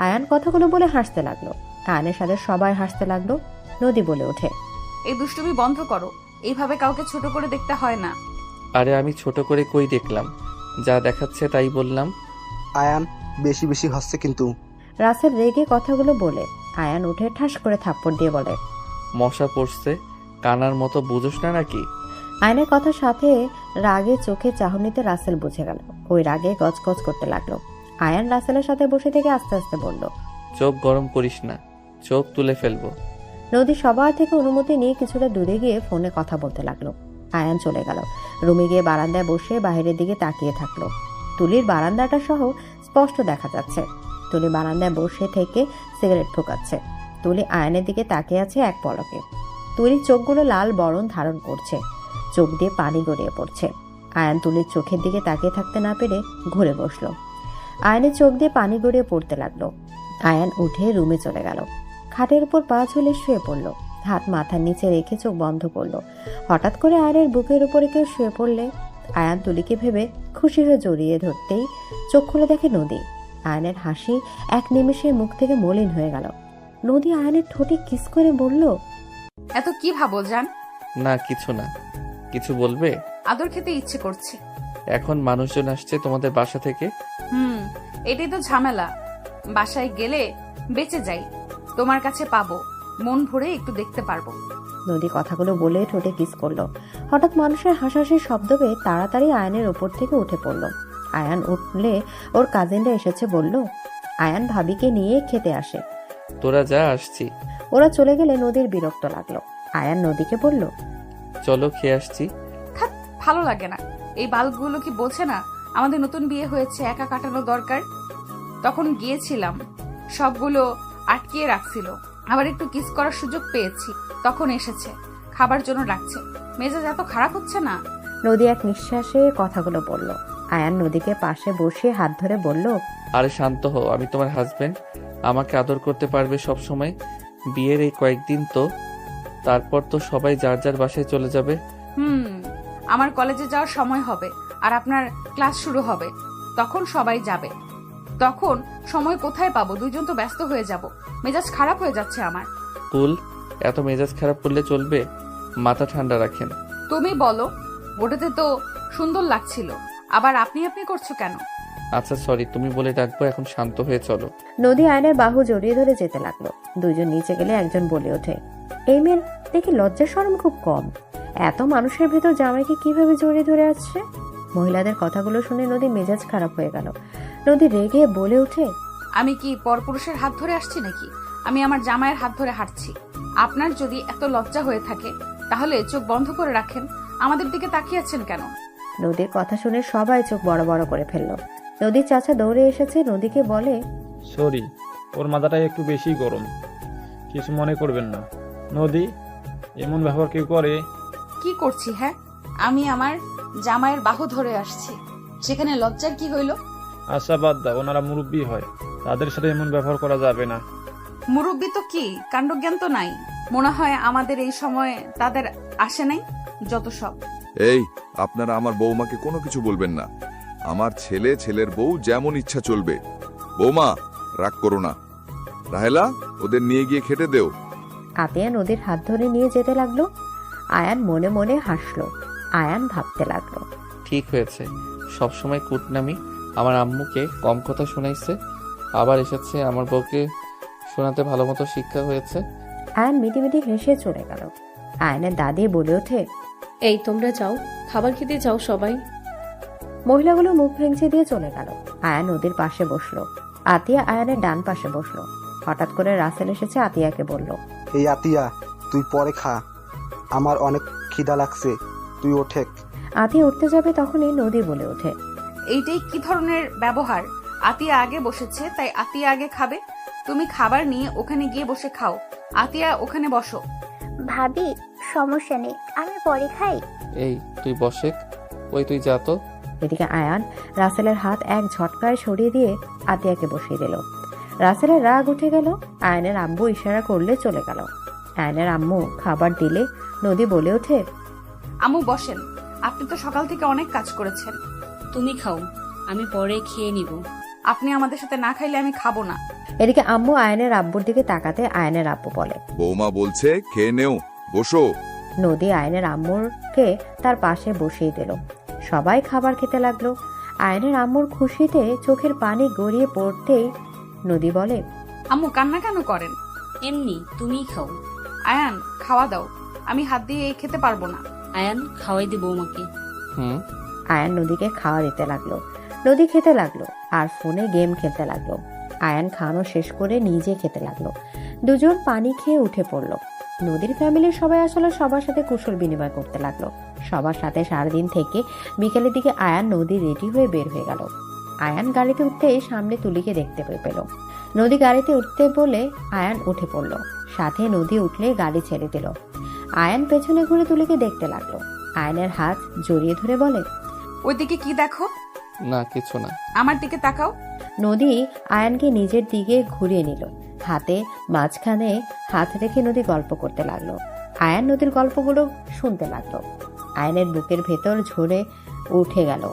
আয়ান কথাগুলো বলে হাসতে লাগলো। আয়ানের সাথে সবাই হাসতে লাগলো। নদী বলে ওঠে, এই দুষ্টুমি বন্ধ করো। এইভাবে কাউকে ছোট করে দেখতে হয় না। আরে আমি ছোট করে কই দেখলাম? যা দেখাচ্ছে তাই বললাম। আয়ান বেশি বেশি হচ্ছে কিন্তু। রাসেল রেগে কথাগুলো বলে আয়ান উঠে ঠাস করে থাপ্পড় দিয়ে বলে, মশা পড়ছে, কানার মতো বুঝোস না নাকি? আয়নের কথার সাথে রাগে চোখে চাহনিতে রাসেল বুঝে গেল। ওই রাগে গজগজ করতে লাগলো। আয়ান রাসেলের সাথে বসে থেকে আস্তে আস্তে বলল, চোখ গরম করিস না, চোখ তুলে ফেলবো। নদী সবার থেকে অনুমতি নিয়ে কিছুটা দূরে গিয়ে ফোনে কথা বলতে লাগলো। আয়ান চলে গেল। রুমে গিয়ে বারান্দায় বসে বাইরের দিকে তাকিয়ে থাকলো। তুলির বারান্দাটা সহ স্পষ্ট দেখা যাচ্ছে। তুলি বারান্দায় বসে থেকে সিগারেট ঠোকাচ্ছে। তুলি আয়নের দিকে তাকিয়ে আছে এক পলকে। তুলির চোখগুলো লাল বরণ ধারণ করছে, চোখ দিয়ে পানি গড়িয়ে পড়ছে। আয়ান তুলির চোখের দিকে তাকিয়ে থাকতে না পেরে ঘুরে বসলো। আয়নের চোখ দিয়ে পানি গড়িয়ে পড়তে লাগলো। আয়ান উঠে রুমে চলে গেল। খাটের উপর পা ঝুলে শুয়ে পড়লো। হাত মাথার নিচে রেখে চোখ বন্ধ করলো। হঠাৎ করে আয়নের বুকের উপরে কেউ শুয়ে পড়লে আয়ান তুলিকে ভেবে খুশি হয়ে জড়িয়ে ধরতেই চোখ খুলে দেখে নদী। আয়নের হাসি এক নিমেষে মুখ থেকে মলিন হয়ে গেল। নদী আয়নের ঠোঁটে কিস করে বলল, এত কি ভাবো জান? না কিছু না। কিছু বলবে? আদর খেতে ইচ্ছে করছে। এখন মানুষজন আসছে তোমাদের বাসা থেকে। এটাই তো ঝামেলা। বাসায় গেলে বেঁচে যাই, তোমার কাছে পাবো, মন ভরে একটু দেখতে পারবো। নদী কথাগুলো বলে ঠোঁটে কিস করলো। হঠাৎ মানুষের হাসাহাসির শব্দ পেয়ে তাড়াতাড়ি আয়নের ওপর থেকে উঠে পড়লো। আয়ান উঠলে ওর কাজিনরা এসেছে বলল, আয়ান ভাবিকে নিয়ে খেতে আসে। তোরা যা, আসছি। ওরা চলে গেলে নদীর বিরক্ত লাগলো। আয়ান নদীকে বলল, চলো খেয়ে আসছি। থাক, ভালো লাগে না। এই বাল্বগুলো কি বলছে না আমাদের নতুন বিয়ে হয়েছে, একা কাটানো দরকার? তখন গিয়েছিলাম, সবগুলো আটকিয়ে রাখছিল। আবার একটু কিস করার সুযোগ পেয়েছি, তখন এসেছে, খাবার জন্য ডাকছে। মেজাজ এত খারাপ হচ্ছে না। নদী এক নিঃশ্বাসে কথাগুলো বলল। আয়ান নদীকে পাশে বসে হাত ধরে বলল, আরে শান্ত হও, আমি তোমার হাজবেন্ড। আমাকে আদর করতে পারবে সব সময়। বিয়ের এই কয়েকদিন তো, তারপর তো সবাই যার যার বাসায় চলে যাবে। আমার কলেজে যাওয়ার সময় হবে আর আপনার ক্লাস শুরু হবে, তখন সবাই যাবে। তখন সময় কোথায় পাবো? দুইজন তো ব্যস্ত হয়ে যাব। মেজাজ খারাপ হয়ে যাচ্ছে আমার। কুল, এত মেজাজ খারাপ করলে চলবে? মাথা ঠান্ডা রাখেন। তুমি বলো, ওটাতে তো সুন্দর লাগছিল, আবার আপনি আপনি করছো কেন? আচ্ছা সরি, তুমি বলে ডাকবো। এখন শান্ত হয়ে চলো। নদী আয়নের বাহু জড়িয়ে ধরে যেতে লাগলো। দুজন নিচে গেলে একজন বলে ওঠে, এই মেয়ের দেখি লজ্জা শরম খুব কম, এত মানুষের ভেতর জামাইকে কিভাবে জড়িয়ে ধরে আসছে? মহিলাদের কথাগুলো শুনে নদী মেজাজ খারাপ হয়ে গেল। নদী রেগে বলে ওঠে, আমি কি পরপুরুষের হাত ধরে আসছি নাকি? আমি আমার জামাইয়ের হাত ধরে হাঁটছি। আপনার যদি এত লজ্জা হয়ে থাকে তাহলে চোখ বন্ধ করে রাখেন। আমাদের দিকে তাকিয়ে আছেন কেন? নদীর কথা শুনে সবাই চোখ বড় বড় করে ফেললো। নদীর চাচা দৌড়ে এসেছে, নদীকে বলে, সরি, ওর মাথাটাই একটু বেশি গরম, কিছু মনে করবেন না। নদী, এমন ব্যবহার কেউ করে? কি করছি? হ্যাঁ, আমি আমার জামাইয়ের বাহু ধরে আসছি, সেখানে লজ্জার কি হইল? আশা বাদ দাও, ওনারা মুরব্বী হয়, তাদের সাথে এমন ব্যবহার করা যাবে না। মুরব্বী তো কি, কাণ্ডজ্ঞান তো নাই। মনে হয় আমাদের এই সময় তাদের আসে নাই, যত সব। এই, আপনারা আমার বৌমাকে কোনো কিছু বলবেন না। আমার ছেলে ছেলের বউ যেমন ইচ্ছা চলবে। বৌমা, রাগ করো না। রাহেলা, ওদের নিয়ে গিয়ে খেতে দেও। আতিয়া নদীর হাত ধরে নিয়ে যেতে লাগলো। আয়ান মনে মনে হাসলো। আয়ান ভাবতে লাগলো, ঠিক হয়েছে, সবসময় কুটনামি আমার আম্মুকে কম কথা শোনাইছে, আবার এসেছে আমার বউকে শোনাতে ভালো মতো শিক্ষা হয়েছে। আয়ান মিটিমিটি হেসে চলে গেল। আয়ানের দাদি বলে ওঠে, এই তোমরা যাও, খাবার খেতে যাও সবাই। মহিলাগুলো মুখ ভেঙচে দিয়ে চলে গেল। আয়ান নদীর পাশে বসলো। আতিয়া আয়ানের ডান পাশে বসলো। হঠাৎ করে রাসেল এসেছে আতিয়াকে বলল, এই আতিয়া, তুই পরে খা, আমার অনেক খিদা লাগছে, তুই ওঠে। আতিয়া উঠতে যাবে তখনই নদী বলে ওঠে, এইটাই কি ধরনের ব্যবহার? আতিয়া আগে বসেছে তাই আতিয়া আগে খাবে। তুমি খাবার নিয়ে ওখানে গিয়ে বসে খাও। আতিয়া ওখানে বসো। ভাবি, সমস্যা নেই, আমি পরে খাই। এই তুই বসে, ওই তুই যা তো। এদিকে আয়ান রাসেলের হাত এক ঝটকায় সরিয়ে দিয়ে আতিয়াকে বসিয়ে দিল। রাসেলের রাগ উঠে গেল। আয়ানের আম্মু ইশারা করলে চলে গেল। আয়ানের আম্মু খাবার দিলে নদী বলে ওঠে, আম্মু বসেন, আপনি তো সকাল থেকে অনেক কাজ করেছেন। তুমি খাও, আমি পরে খেয়ে নিব। আপনি আমাদের সাথে না খাইলে আমি খাবো না। এদিকে আম্মু আয়ানের আব্বুর দিকে তাকাতে আয়ানের আব্বু বলে, বৌমা বলছে খেয়ে নেও, বসো। নদী আয়নের আম্মুরকে তার পাশে বসিয়ে দিল। সবাই খাবার খেতে লাগলো। আয়নের আম্মুর খুশিতে চোখের পানি গড়িয়ে পড়তেই নদী বলে, আম্মু কান্না কেন করেন? এমনি, তুমিই খাও। আয়ান, খাওয়া দাও, আমি হাত দিয়ে খেতে পারবো না। আয়ান, খাওয়াই দে বৌমাকে। হুম। আয়ান নদীকে খাওয়া দিতে লাগলো। নদী খেতে লাগলো আর ফোনে গেম খেলতে লাগলো। আয়ান খাওয়ানো শেষ করে নিজে খেতে লাগলো। দুজন পানি খেয়ে উঠে পড়লো। নদীর ফ্যামিলির সবাই আসলে সবার সাথে কুশল বিনিময় করতে লাগলো। সবার সাথে সারাদিন থেকে বিকেলের দিকে আয়ান নদী রেডি হয়ে বের হয়ে গেল। আয়ান গাড়িতে উঠতে সামনে তুলিকে দেখতে পেল। নদী গাড়িতে উঠতে বলে আয়ান উঠে পড়ল। সাথে নদী উঠলে গাড়ি ছেড়ে দিল। আয়ান পেছনে ঘুরে তুলিকে দেখতে লাগলো। আয়ানের হাত জড়িয়ে ধরে বলে, ওইদিকে কি দেখো? না, কিছু না। আমার দিকে তাকাও। নদী আয়ানকে নিজের দিকে ঘুরিয়ে নিল। হাতে মাঝখানে হাত রেখে নদী গল্প করতে লাগলো। আয়ান নদীর গল্পগুলো শুনতে লাগলো। আয়ানের বুকের ভেতর ঝরে উঠে গেল।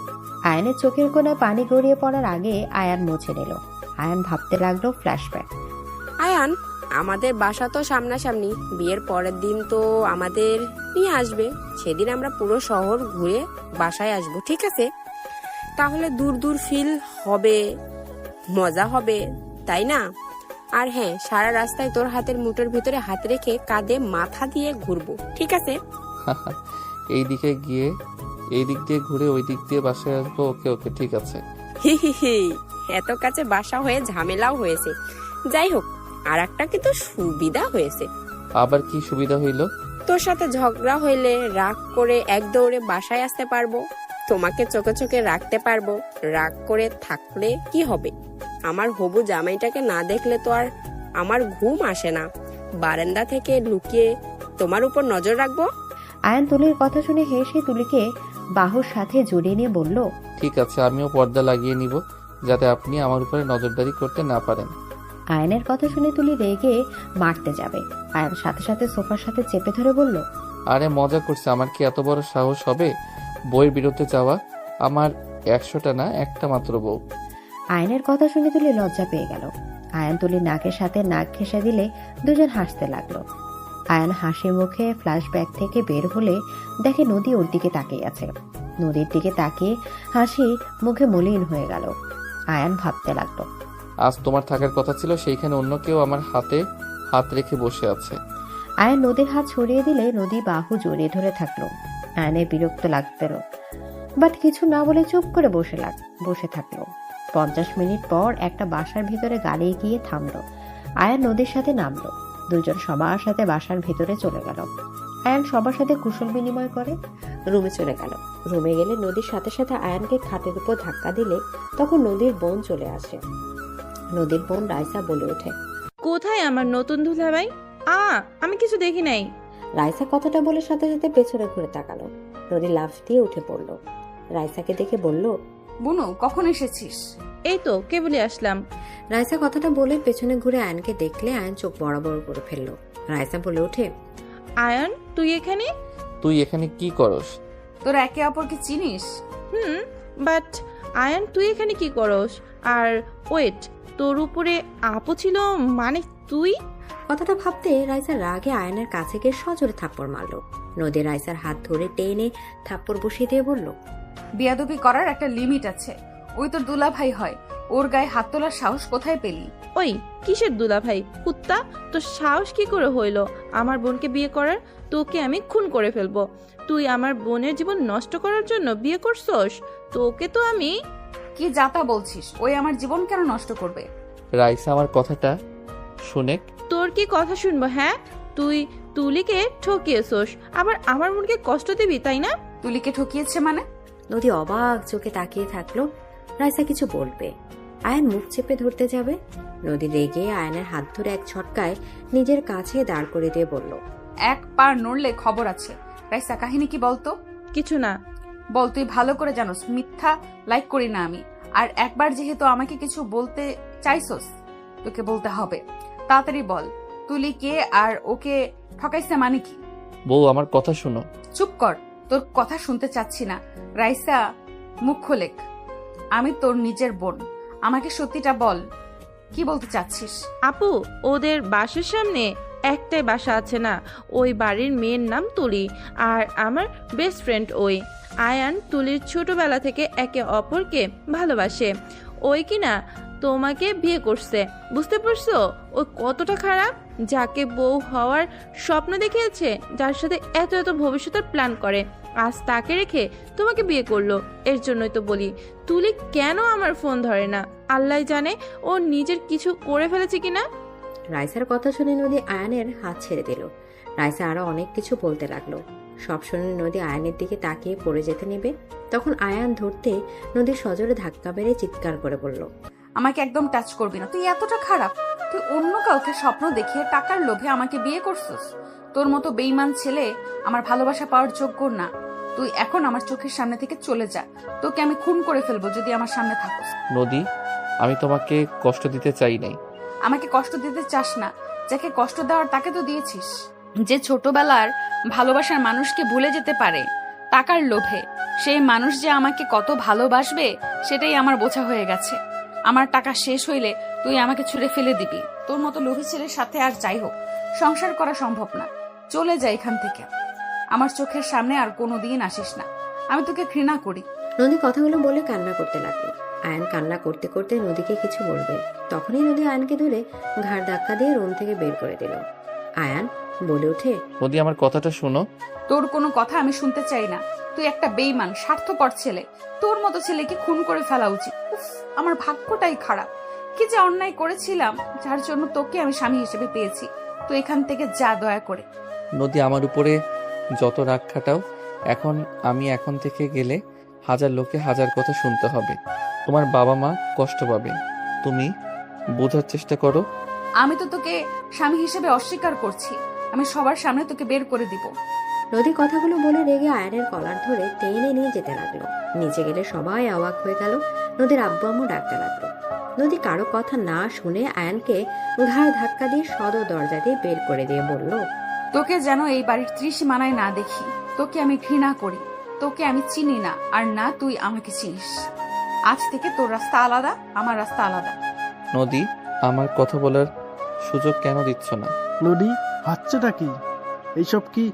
আয়ানের চোখের কোণায় পানি গড়িয়ে পড়ার আগে আয়ান মুছে নিল। আয়ান ভাবতে লাগলো ফ্ল্যাশব্যাক। আয়ান, আমাদের বাসা তো সামনাসামনি, বিয়ের পরের দিন তো আমাদের নিয়ে আসবে। সেদিন আমরা পুরো শহর ঘুরে বাসায় আসবো, ঠিক আছে? তাহলে দূর দূর ফিল হবে, মজা হবে, তাই না? আর হ্যাঁ, সারা রাস্তায় তোর হাতের মুঠোর ভিতরে হাত রেখে কাঁধে মাথা দিয়ে ঘুরবো, ঠিক আছে? এই দিকে গিয়ে এই দিক দিয়ে ঘুরে ওই দিক দিয়ে বাসায় আসবো। ওকে ওকে, ঠিক আছে। হি হি হি, এত কাছে বাসা হয়ে ঝামেলাও হয়েছে। যাই হোক, আর একটা কিন্তু সুবিধা হয়েছে। আবার কি সুবিধা হইল? তোর সাথে ঝগড়া হইলে রাগ করে এক দৌড়ে বাসায় আসতে পারবো, তোমাকে চোখে চোখে রাখতে পারবো। রাগ করে থাকলে কি হবে? আমার হবু জামাইটাকে না দেখলে তো আর আমার ঘুম আসে না। বারান্দা থেকে লুকিয়ে তোমার উপর নজর রাখবো। আয়ান তুলির কথা শুনে হেসে তুলিকে বাহুর সাথে জড়িয়ে নিয়ে বলল, ঠিক আছে, আমিও পর্দা লাগিয়ে নিব যাতে আপনি আমার উপরে নজরদারি করতে না পারেন। আয়নের কথা শুনে তুলি রেগে মারতে যাবে। আয়ান সাথে সাথে সোফার সাথে চেপে ধরে বলল, আরে মজা করছে, আমার কি এত বড় সাহস হবে বইয়ের বিরুদ্ধে যাওয়া? আমার 100টা না, একটা মাত্র বউ। আয়নের কথা শুনে তুলি লজ্জা পেয়ে গেল। আয়ান তুলির নাকের সাথে নাক ঘেঁষে দিলে দুজন হাসতে লাগলো। আয়ান হাসি মুখে ফ্ল্যাশব্যাক থেকে বের হলে দেখে নদী ওর দিকে তাকিয়ে আছে। নদীর দিকে তাকিয়ে হাসি মুখে মলিন হয়ে গেল। আয়ান ভাবতে লাগলো, আজ তোমার থাকার কথা ছিল, সেইখানে অন্য কেউ আমার হাতে হাত রেখে বসে আছে। আয়ান নদীর হাত ছড়িয়ে দিলে নদী বাহু জড়িয়ে ধরে থাকলো। আয়ানের বিরক্ত লাগতেল, বাট কিছু না বলে চুপ করে বসে থাকলো। 50 মিনিট পর একটা বাসার ভিতরে গাড়ি গিয়ে থামলো। আয়ান নদীর সাথে নামলো। দুজন সবার সাথে বাসার ভিতরে চলে গেল। আয়ান সবার সাথে কুশল বিনিময় করে রুমে চলে গেল। রুমে গেলে নদীর সাথে সাথে আয়ানকে খাটের উপর ধাক্কা দিলে তখন নদীর বোন চলে আসে। নদীর বোন রাইসা বলে ওঠে, কোথায় আমার নতুন দুলাভাই? আমি কিছু দেখি নাই। রাইসা কথাটা বলে সাথে সাথে পেছনে ঘুরে তাকালো। নদী লাফ দিয়ে উঠে পড়লো। রাইসাকে দেখে বলল, বুনু, কখন এসেছিস? এই তো কেবলই আসলাম। রাইসা কথাটা বলে পেছনে ঘুরে আয়নকে দেখলে আয়ন চোখ বড় বড় করে ফেললো। রাইসা বলে ওঠে, আয়ন, তুই এখানে? তুই এখানে কি করস? তোরা একে অপরকে চিনিস? বাট আয়ান তুই এখানে কি করস? আর ওয়েট, তোর উপরে আপু ছিল মানে তুই? কথাটা ভাবতে রাইসা রাগে আয়নের কাছে গিয়ে সজোরে থাপ্পড় মারলো। নদী রাইসার হাত ধরে টেনে থাপ্পড় বসিয়ে দিয়ে বলল, বিয়াদবি করার একটা লিমিট আছে। ওই তোর দুলাভাই হয়, ওর গায়ে হাত তোলার সাহস কোথায় পেলি? ওই কিসের দুলাভাই কুত্তা? তোর সাহস কি করে হইল আমার বোনকে বিয়ে করার? তোকে আমি খুন করে ফেলবো। তুই আমার বোনের জীবন নষ্ট করার জন্য বিয়ে করছস? তোকে তো আমি... কি যাতা বলছিস? ওই আমার জীবন কেন নষ্ট করবে? রাইসা আমার কথাটা শুনে তোর কি কথা শুনবো? হ্যাঁ, তুই তুলিকে ঠকিয়েছস, আবার আমার বোনকে কষ্ট দিবি, তাই না? তুলিকে ঠকিয়েছে মানে? নদী অবাক চোখে তাকিয়ে থাকলো। রাইসা কিছু বলবে, আয়ন মুখ চেপে ধরতে যাবে। নদী রেগে আয়নের হাত ধরে এক ছটকায় নিজের কাছে দাঁড় করে দিয়ে বলল, এক পার নড়লে খবর আছে। রাইসা, কাহিনী কি বলতো? কিছু না। বল, তুই ভালো করে জানোস মিথ্যা লাইক করি না আমি। আর একবার যেহেতু আমাকে কিছু বলতে চাইছস, তোকে বলতে হবে। তাড়াতাড়ি বল, তুলি কে আর ওকে ঠকাইছে মানে কি? বউ আমার কথা শুনো। চুপ কর, তোর কথা শুনতে চাচ্ছি না। রাইসা, মুখ খোলেক। আমি তোর নিজের বোন, আমাকে সত্যিটা বল, কি বলতে চাচ্ছিস? আপু, ওদের বাসার সামনে একটাই বাসা আছে না, ওই বাড়ির মেয়ের নাম তুলি, আর আমার বেস্ট ফ্রেন্ড ওই আয়ান। তুলির ছোটবেলা থেকে একে অপরকে ভালোবাসে। ওই কিনা তোমাকে বিয়ে করছে, বুঝতে পারছো? ও কতটা খারাপ, যাকে বউ হওয়ার স্বপ্ন দেখিয়েছে, যার সাথে এত এত ভবিষ্যতের প্ল্যান করে, আজ তাকে রেখে তোমাকে বিয়ে করলো। এর জন্যই তো বলি, তুলি কেন আমার ফোন ধরে না? আল্লাহ জানে ও নিজের কিছু করে ফেলেছে কিনা। রাইসার কথা শুনে নদী আয়নের হাত ছেড়ে দিল। রাইসা আরো অনেক কিছু বলতে লাগলো। সব শুনে নদী আয়নের দিকে তাকিয়ে পড়ে যেতে নেবে, তখন আয়ান ধরতে নদী সজোরে ধাক্কা মেরে চিৎকার করে বলল, আমাকে একদম টাচ করবি না। তুই এতটা খারাপ, তুই অন্য কাউকে স্বপ্ন দেখিয়ে টাকার লোভে আমাকে বিয়ে করছিস। তোর মতো বেঈমান ছেলে আমার ভালোবাসা পাওয়ার যোগ্য না। তুই এখন আমার চোখের সামনে থেকে চলে যা, তোকে আমি খুন করে ফেলবো যদি আমার সামনে থাকোস। নদী, আমি তোমাকে কষ্ট দিতে চাই নাই। আমাকে কষ্ট দিতে চাস না, যাকে কষ্ট দেওয়ার তাকে তো দিয়েছিস। যে ছোটবেলার ভালোবাসার মানুষকে ভুলে যেতে পারে টাকার লোভে, সেই মানুষ যে আমাকে কত ভালোবাসবে সেটাই আমার বোঝা হয়ে গেছে। আমার টাকা শেষ হইলে তুই আমাকে ছুঁড়ে ফেলে দিবি। তোর মতো লোভী ছেলের সাথে আর যাই হোক সংসার করা সম্ভব না। চলে যা এখান থেকে, আমার চোখের সামনে আর কোনোদিন আসিস না। আমি তোকে ঘৃণা করি। নদী কথাগুলো বলে কান্না করতে লাগলো। আয়ন কান্না করতে করতে নদীকে কিছু বলবে, তখনই নদী আয়নকে ধরে ঘাড় ধাক্কা দিয়ে রুম থেকে বের করে দিল। আয়ান বলে ওঠে, নদী আমার কথাটা শোনো। তোর কোনো কথা আমি শুনতে চাই না। তুই একটা বেঈমান স্বার্থপর ছেলে। তোর মতো ছেলেকে খুন করে ফেলা উচিত। উফ, আমার ভাগ্যটাই খারাপ। কি যে অন্যায় করেছিলাম, যার জন্য তোকে আমি স্বামী হিসেবে পেয়েছি। তুই এখান থেকে যা দয়া করে। নদী আমার উপরে যত রাগ খাটাও, আমি এখন থেকে গেলে হাজার লোকে হাজার কথা শুনতে হবে। তোমার বাবা মা কষ্ট পাবে। তুমি বোঝার চেষ্টা করো। আমি তো তোকে স্বামী হিসেবে অস্বীকার করছি। আমি সবার সামনে তোকে বের করে দিব। নদী কথাগুলো বলে রেগে আয়নের কলার ধরে টেনে নিয়ে যেতে লাগলো। নিচে গেলে সবাই অবাক হয়ে গেল। নদীর আব্বু আম্মু ডাকতে লাগলো। নদী কারো কথা না শুনে আয়নকে ঘাড় ধাক্কা দিয়ে সদর দরজা দিয়ে বের করে দিয়ে বলল, তোকে যেন এই বাড়ির ত্রিসীমানায় না দেখি। তোকে আমি ঘৃণা করি। তোকে আমি চিনি না, আর না তুই আমাকে চিনিস। আজ থেকে তোর রাস্তা আলাদা, আমার রাস্তা আলাদা। নদী, আমার কথা বলার সুযোগ কেন দিচ্ছ না? নদী, হচ্ছেটা কি? এইসব কি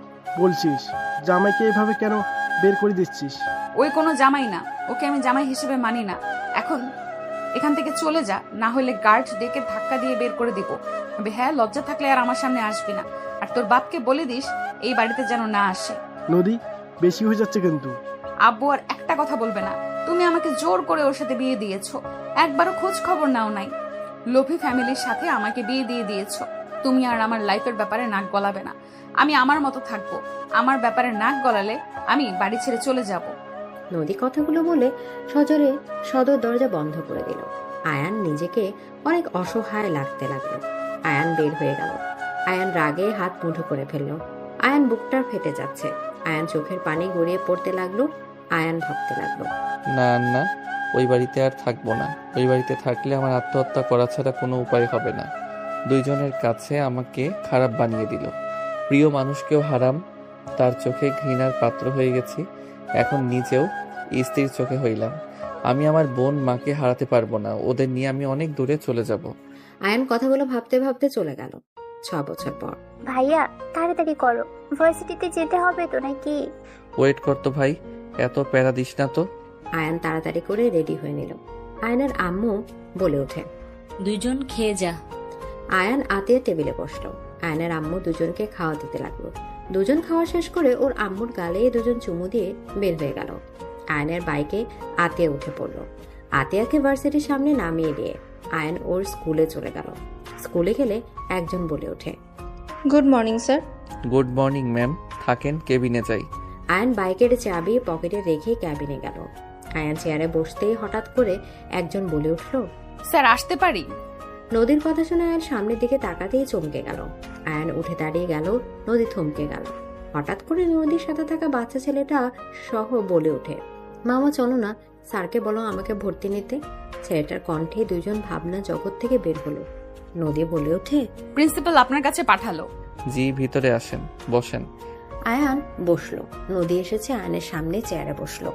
বলছিস? জামাইকে এভাবে কেন বের করে দিচ্ছিস? ওই কোনো জামাই না, ওকে আমি জামাই হিসেবে মানি না। এখন এখান থেকে চলে যা, না হলে গার্ড ডেকে ধাক্কা দিয়ে বের করে দিব। তবে হ্যাঁ, লজ্জা থাকলে আর আমার সামনে আসবি না। আর তোর বাপকে বলে দিস এই বাড়িতে যেন না আসে। নদী, বেশি হয়ে যাচ্ছে কিন্তু। আব্বু আর একটা কথা বলবে না। তুমি আমাকে জোর করে ওর সাথে বিয়ে দিয়েছো, একবারও খোঁজ খবর নাও নাই। লোভী ফ্যামিলির সাথে আমাকে বিয়ে দিয়ে দিয়েছো। তুমি আর আমার লাইফের ব্যাপারে নাক গলাবে না। আমি আমার মতো থাকবো। আমার ব্যাপারে নাক গলালে আমি বাড়ি ছেড়ে চলে যাব। নদী কথাগুলো বলে সজোরে সদর দরজা বন্ধ করে দিল। আয়ান নিজেকে অনেক অসহায় লাগতে লাগলো। আয়ান বের হয়ে গেল। আয়ান রাগে হাত মুঠো করে ফেললো। আয়ান বুকটা ফেটে যাচ্ছে। আয়ান চোখের পানি গড়িয়ে পড়তে লাগলো। আয়ান ভাবতে লাগলো, না না, ওই বাড়িতে আর থাকবো না। ওই বাড়িতে থাকলে আমার আত্মহত্যা করা ছাড়া কোনো উপায় হবে না। দুইজনের কাছে আমাকে খারাপ বানিয়ে দিল। প্রিয় মানুষকেও হারাম, তার চোখে ঘৃণার পাত্র হয়ে গেছি। এখন নিজেও স্ত্রীর চোখে হইলাম। আমি আমার বোন মাকে হারাতে পারবো না, ওদের নিয়ে আমি অনেক দূরে চলে যাব। আয়ান কথাগুলো ভাবতে ভাবতে চলে গেল। 6 বছর পর। ভাইয়া তাড়াতাড়ি করো, ভার্সিটিতে যেতে হবে তো নাকি? ওয়েট করতো ভাই, এত প্যারা দিস না তো। আয়ান তাড়াতাড়ি করে রেডি হয়ে নিল। আয়ানের আম্মু বলে ওঠে, দুইজন খেয়ে যা। আয়ান আতিয়া টেবিলে বসলো। আয়ানের আম্মু দুজনকে খাওয়া দিতে লাগলো। দুজন খাওয়া শেষ করে ওর আম্মুর গালে দুজন চুমু দিয়ে বের হয়ে গেল। আয়ানের বাইকে আতিয়া উঠে পড়লো। আতিয়াকে ভার্সিটির সামনে নামিয়ে দিয়ে আয়ান ওর স্কুলে চলে গেল। স্কুলে গেলে একজন বলে ওঠে, good morning sir. Good morning ma'am, থাকেন কেবিনে যাই। আয়ান বাইকের চাবি পকেটে রেখে ক্যাবিনে গেল। আয়ান চেয়ারে বসতেই হঠাৎ করে একজন বলে উঠল, স্যার আসতে পারি? নদীর কথা শুনে আয়ান সামনের দিকে তাকাতেই চমকে গেল। আয়ান উঠে দাঁড়িয়ে গেল, নদী থমকে গেল। হঠাৎ করে নদীর সাথে থাকা বাচ্চা ছেলেটা সহ বলে ওঠে, মামা চলো না, স্যারকে বলো আমাকে ভর্তি নিতে। ছেলেটার কণ্ঠে দুজন ভাবনা জগৎ থেকে বের হলো। নদী বলে ওঠে, প্রিন্সিপাল আপনার কাছে পাঠালো। জি ভিতরে আসেন, বসেন। আয়ান বসলো। নদী এসেছে আয়ানের সামনে চেয়ারে বসলো।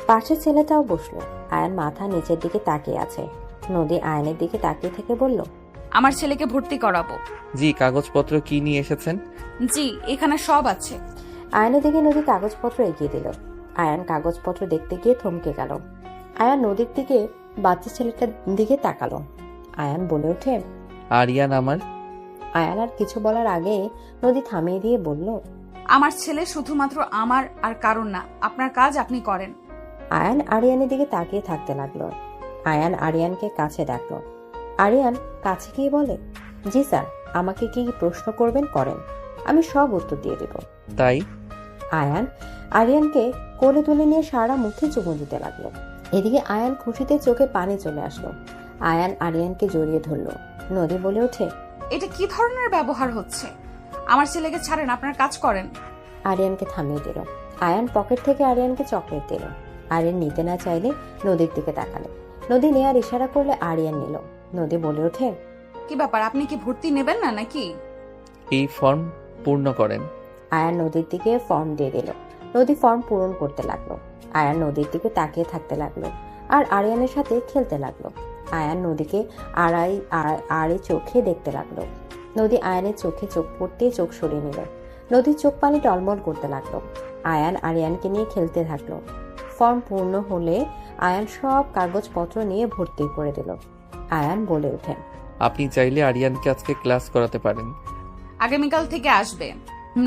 পাশের ছেলেটাও বসলো। আয়ান মাথা নিচের দিকে তাকিয়ে আছে। নদী আয়ানের দিকে তাকিয়ে থেকে বলল, আমার ছেলেকে ভর্তি করাবো। জি, কাগজপত্র কি নিয়ে এসেছেন? জি, এখানে সব আছে। আয়ানের দিকে নদী কাগজপত্র এগিয়ে দিল। আয়ান কাগজপত্র দেখতে গিয়ে থমকে গেল। আয়ান নদীর দিকে বাচ্চা ছেলেটার দিকে তাকালো। আয়ান বলে ওঠে, আরিয়ান আমার। আয়ান আর কিছু বলার আগে নদী থামিয়ে দিয়ে বলল, আমার ছেলে শুধুমাত্র আমার আর কারণ না, আপনার কাজ আপনি করেন। আয়ান আরিয়ানের দিকে তাকিয়ে থাকতে লাগলো। আয়ান আরিয়ানকে কাছে ডাকলো। আরিয়ান কাছে গিয়ে বলে, জি স্যার, আমাকে কি প্রশ্ন করবেন করেন, আমি সব উত্তর দিয়ে দেব। তাই? আয়ান আরিয়ানকে কোলে তুলে নিয়ে সারা মুখে চুমু দিতে লাগলো। এদিকে আয়ান খুশিতে চোখে পানি চলে আসলো। আয়ান আরিয়ানকে জড়িয়ে ধরলো। নদী বলে ওঠে, এটা কি ধরনের ব্যবহার হচ্ছে? আমার ছেলেকে ছাড়েন, আপনার কাজ করেন। আরিয়ানকে থামিয়ে দিল। আয়ান পকেট থেকে আরিয়ানকে চকলেট দিল। আরিয়ান নিতে না চাইলে নদীর দিকে তাকালো। নদী নেয়ার ইশারা করলে আরিয়ান নিল। নদী বলে ওঠে, কি ব্যাপার, আপনি কি ভর্তি নেবেন না নাকি? এই ফর্ম পূর্ণ করেন। আয়ান নদীর দিকে ফর্ম দিয়ে দিল। নদী ফর্ম পূরণ করতে লাগলো। আয়ান নদীর দিকে তাকিয়ে থাকতে লাগলো আর আরিয়ানের সাথে খেলতে লাগলো। আয়ান নদীকে আড়াই চোখে দেখতে লাগলো। নদী আয়ানের চোখে চোখ পড়তে চোখ সরিয়ে নিল। নদীর চোখ পানি টলমল করতে লাগলো। আয়ান আরিয়ানকে নিয়ে খেলতে থাকলো। ফর্ম পূর্ণ হলে আয়ান সব কাগজপত্র নিয়ে ভর্তি করে দিল। আয়ান বলে ওঠে, আপনি চাইলে আরিয়ানকে আজকে ক্লাস করাতে পারেন। আগামীকাল থেকে আসবে।